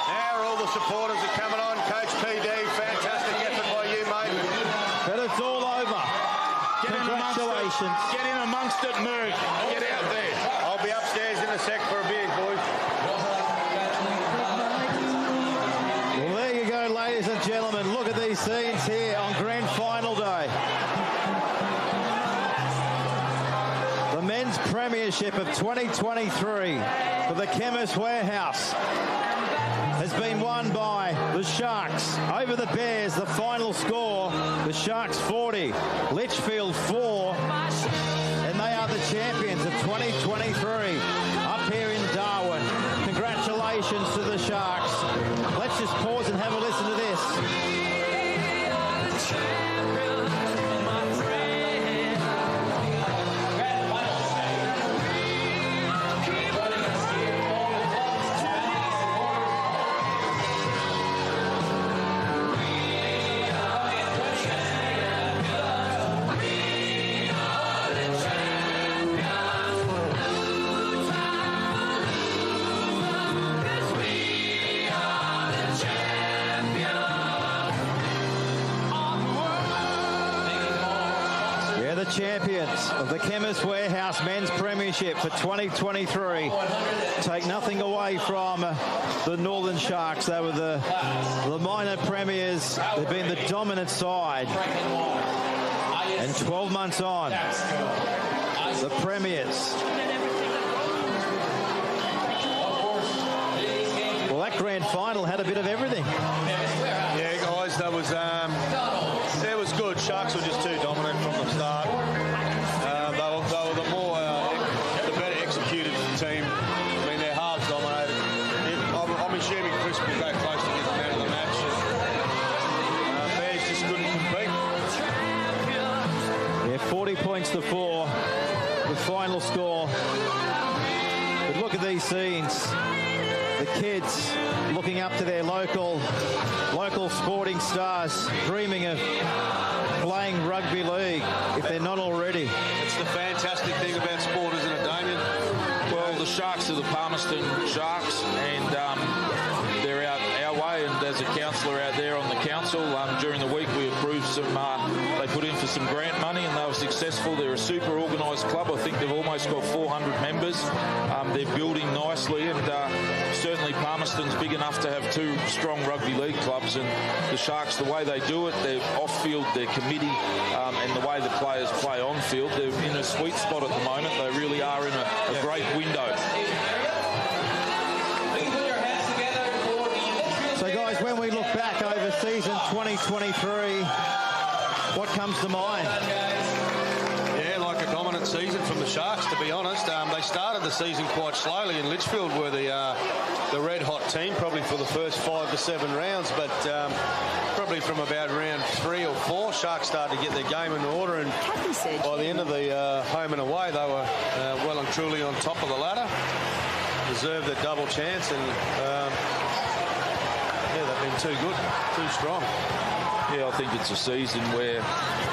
Speaker 3: Now all the supporters are coming on. Coach PD, fantastic effort by you, mate.
Speaker 2: But it's all over. Congratulations.
Speaker 4: Get in amongst it, Merck. Get out there.
Speaker 3: I'll be upstairs in a sec for a beer, boys.
Speaker 2: Well, there you go, ladies and gentlemen. Look at these scenes here on Grand Final Day. The Men's Premiership of 2023 for the Chemist Warehouse has been won by the Sharks over the Bears. The final score, the Sharks 40, Litchfield 4, and they are the champions of 2023 up here in Darwin. Congratulations to the Sharks. Let's just pause and have a listen to this. Champions of the Chemist Warehouse Men's Premiership for 2023. Take nothing away from the Northern Sharks. They were the minor premiers. They've been the dominant side. And 12 months on, the premiers. Well, that grand final had a bit of everything.
Speaker 3: Yeah, guys, that was good. Sharks were just too dominant from the start. They were the better executed team. I mean, their halves dominated. I'm assuming Chris will go close to getting out of the match. Bears just couldn't compete.
Speaker 2: Yeah, 40 points to 4, the final score. But look at these scenes. The kids looking up to their local sporting stars, dreaming of playing rugby league if they're not already.
Speaker 3: It's the fantastic thing about sport, isn't it, Damien?
Speaker 4: Well, the Sharks are the Palmerston Sharks, and a councillor out there on the council. During the week we approved some, they put in for some grant money and they were successful. They're a super organised club. I think they've almost got 400 members. They're building nicely, and certainly Palmerston's big enough to have 2 strong rugby league clubs, and the Sharks, the way they do it, they're off-field, their committee, and the way the players play on-field, they're in a sweet spot at the moment. They really are in a great window.
Speaker 2: So, guys, when we look back over season 2023, what comes to mind?
Speaker 3: Yeah, like a dominant season from the Sharks, to be honest. They started the season quite slowly, and Litchfield were the red-hot team probably for the first 5 to 7 rounds, but probably from about round 3 or 4, Sharks started to get their game in order, and by the end of the home and away, they were well and truly on top of the ladder. Deserved their double chance, and yeah, they've been too good, too strong.
Speaker 4: Yeah, I think it's a season where,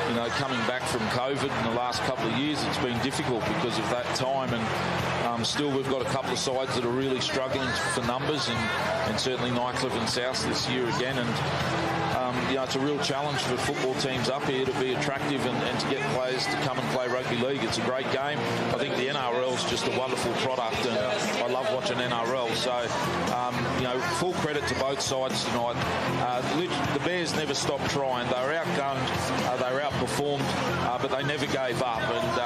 Speaker 4: you know, coming back from COVID in the last couple of years, it's been difficult because of that time, and still we've got a couple of sides that are really struggling for numbers, and certainly Nightcliff and South this year again, and you know, it's a real challenge for football teams up here to be attractive and to get players to come and play rugby league. It's a great game. I think the NRL is just a wonderful product, and I love watching NRL. So, you know, full credit to both sides tonight. The Bears never stopped trying. They were outgunned, they were outperformed, but they never gave up, and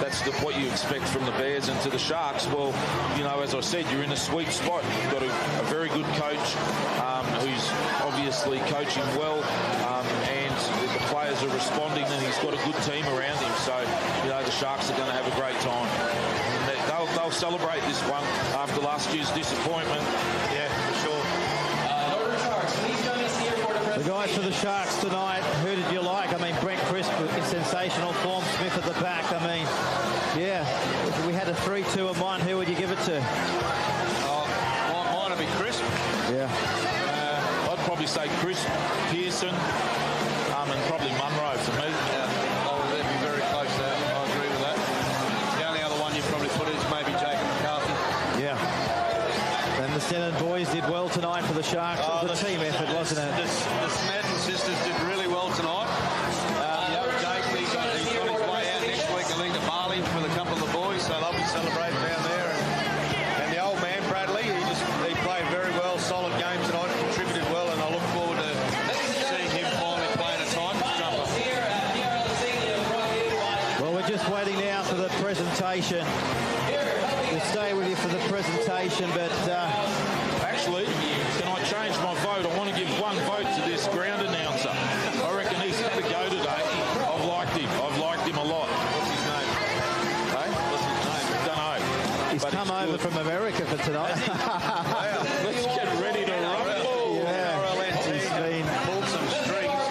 Speaker 4: that's what you expect from the Bears. And to the Sharks, well, you know, as I said, you're in a sweet spot. You've got a very good coach who's obviously coaching well, and the players are responding, and he's got a good team around him. So, you know, the Sharks are going to have a great time. They'll celebrate this one after last year's disappointment.
Speaker 3: Yeah, for sure.
Speaker 2: The guys for the Sharks tonight, who did you like? I mean, Brent Crisp in sensational form, Smith at the back. I mean, yeah, if we had a 3-2 in one, who would you give it to?
Speaker 3: Mine would be Crisp.
Speaker 2: Yeah.
Speaker 4: I'd probably say Chris, Pearson, and probably Munro for me.
Speaker 3: Yeah, they'd be very close there. I agree with that. The only other one you'd probably put is maybe Jacob McCarthy.
Speaker 2: Yeah. And the Shannon boys did well tonight for the Sharks. It was a team effort, wasn't it?
Speaker 3: The Smadden sisters did really well tonight. The other Jacob, he's on his way out next week, I think, to Bali with a couple of the boys, so they'll be celebrating down there. And the old man, Bradley, he played very well, solid game tonight, contributed well, and I look forward to seeing him finally playing a Titans jumper.
Speaker 2: Well, we're just waiting now for the presentation. We'll stay with you for the presentation, but
Speaker 4: Actually, can I change my vote? I want to give one vote to this ground announcer. I reckon he's had a go today. I've liked him a lot.
Speaker 3: What's his name?
Speaker 4: Hey?
Speaker 3: What's his name?
Speaker 4: Don't know.
Speaker 2: he's
Speaker 4: But
Speaker 2: come over
Speaker 4: good.
Speaker 2: from America for tonight.
Speaker 4: Let's get ready to rumble.
Speaker 2: Yeah. He's been
Speaker 3: Pulled some strings.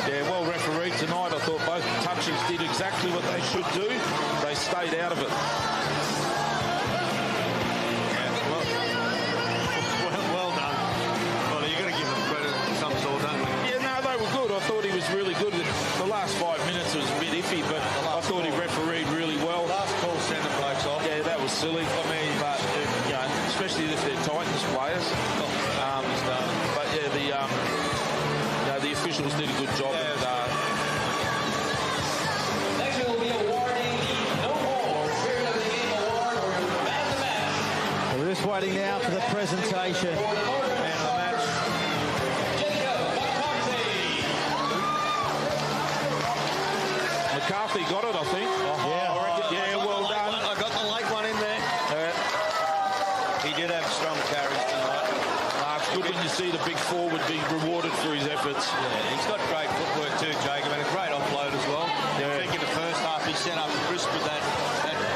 Speaker 4: Yeah, well refereed tonight. I thought both touches did exactly what they should do. They stayed out of it.
Speaker 3: Well done. Well, you've got to give him credit of some sort, don't you?
Speaker 4: Yeah, no, they were good. I thought he was really good. The last 5 minutes was a bit iffy, but I thought he refereed really well.
Speaker 3: Last call sent the blokes off.
Speaker 4: Yeah, that was silly. I mean, but you know, especially if they're Titans players. But yeah, the officials did a good job.
Speaker 3: Yeah,
Speaker 1: Next we will be awarding the No More Spirit of the Game Award or Man of the Match.
Speaker 2: We're just waiting now for the presentation.
Speaker 1: Man of the match. Jacob
Speaker 4: McCarthy got it, I think.
Speaker 2: Yeah.
Speaker 4: I reckon. Yeah, well done.
Speaker 3: I got the late one in there. He did have strong carries tonight.
Speaker 4: It's good when you see the big forward being rewarded for his efforts.
Speaker 3: Yeah, he's got great footwork too, Jacob, and a great offload as well.
Speaker 4: Yeah.
Speaker 3: I think in the first half he sent up Chris with that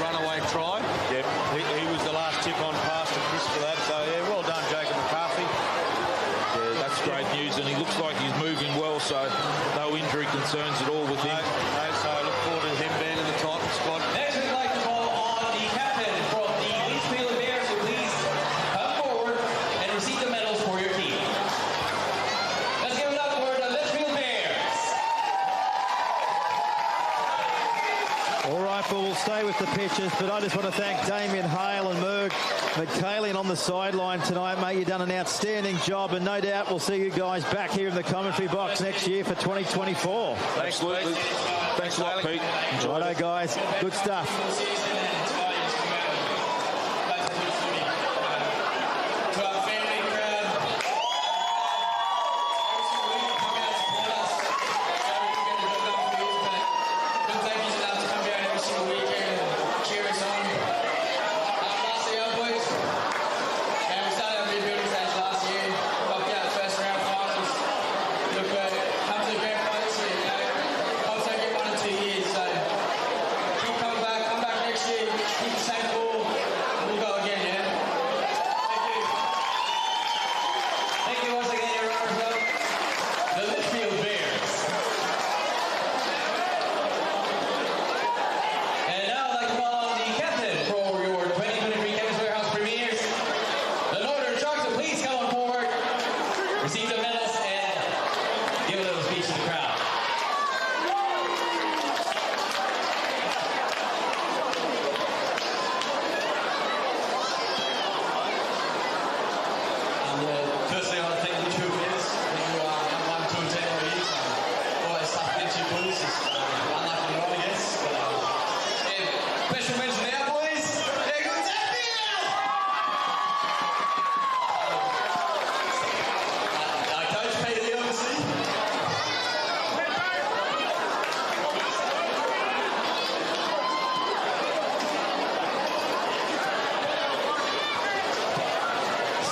Speaker 3: runaway try.
Speaker 4: Yep.
Speaker 3: He was the last tip on pass to Chris for that. So yeah, well done, Jacob McCarthy.
Speaker 4: Yeah, that's great news, and he looks like he's moving well, so no injury concerns at all with him.
Speaker 3: No, so I look forward to him being in the Titan squad.
Speaker 1: Next we'd like to call on the captain from the Litchfield Bears to please come forward and receive the medals for your team. Let's give it up for the Litchfield Bears.
Speaker 2: All right, well, we'll stay with the pitches, but I just want to thank Damien Hale and Merg McKaylen on the sideline tonight, mate. You've done an outstanding job, and no doubt we'll see you guys back here in the commentary box next year for 2024.
Speaker 4: Absolutely. Thanks a lot, Pete.
Speaker 2: Righto, guys. Good stuff.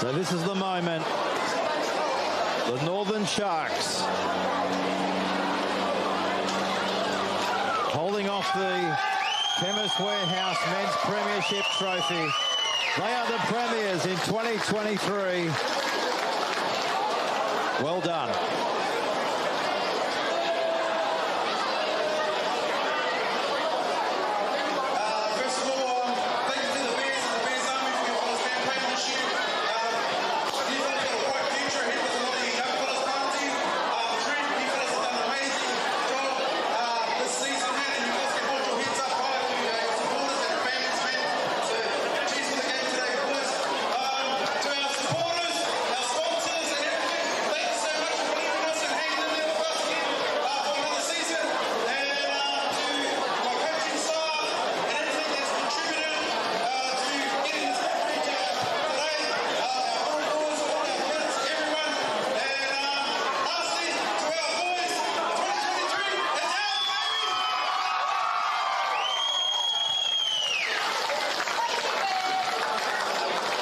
Speaker 2: So this is the moment. The Northern Sharks holding off the Chemist Warehouse Men's Premiership Trophy. They are the premiers in 2023. Well done.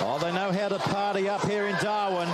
Speaker 2: Oh, they know how to party up here in Darwin.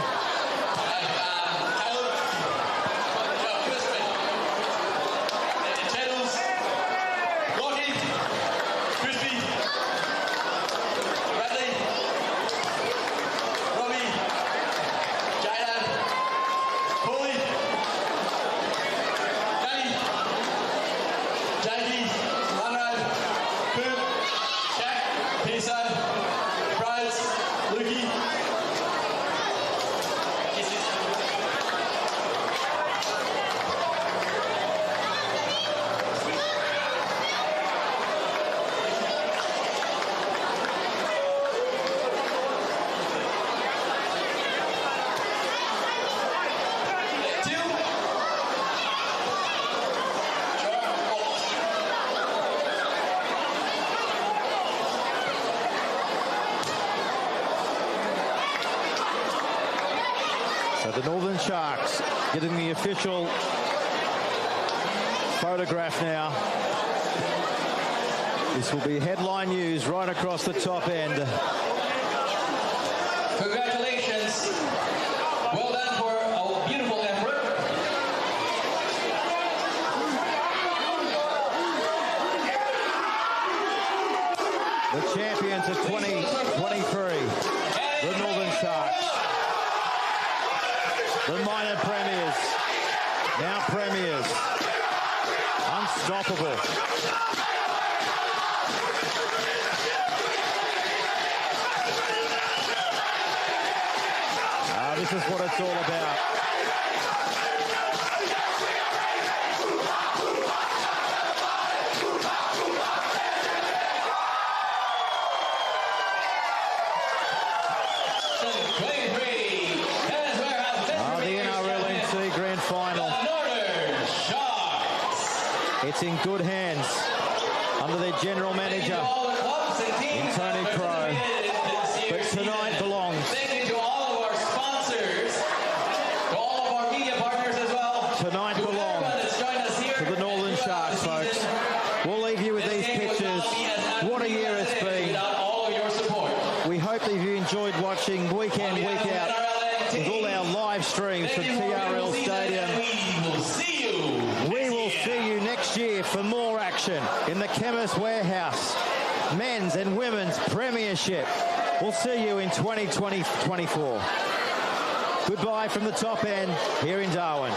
Speaker 2: The Northern Sharks getting the official photograph now. This will be headline news right across the top end.
Speaker 1: Congratulations. Well done for a beautiful effort.
Speaker 2: The champions of 2023, the Northern Sharks. The minor premiers, now premiers, unstoppable. This is what it's all about. It's in good hands under their general manager, Tony Crow. But tonight belongs.
Speaker 1: Thank you to all of our sponsors, to all of our media partners as well.
Speaker 2: Tonight belongs to the Northern Sharks, folks. We'll leave you with these pictures. What a year it's been. We hope that you enjoyed watching week in, week out with all our live streams from TRL Stadium. We will see you next year for more action in the Chemist Warehouse Men's and Women's Premiership. We'll see you in 2020-24. Goodbye from the top end here in Darwin.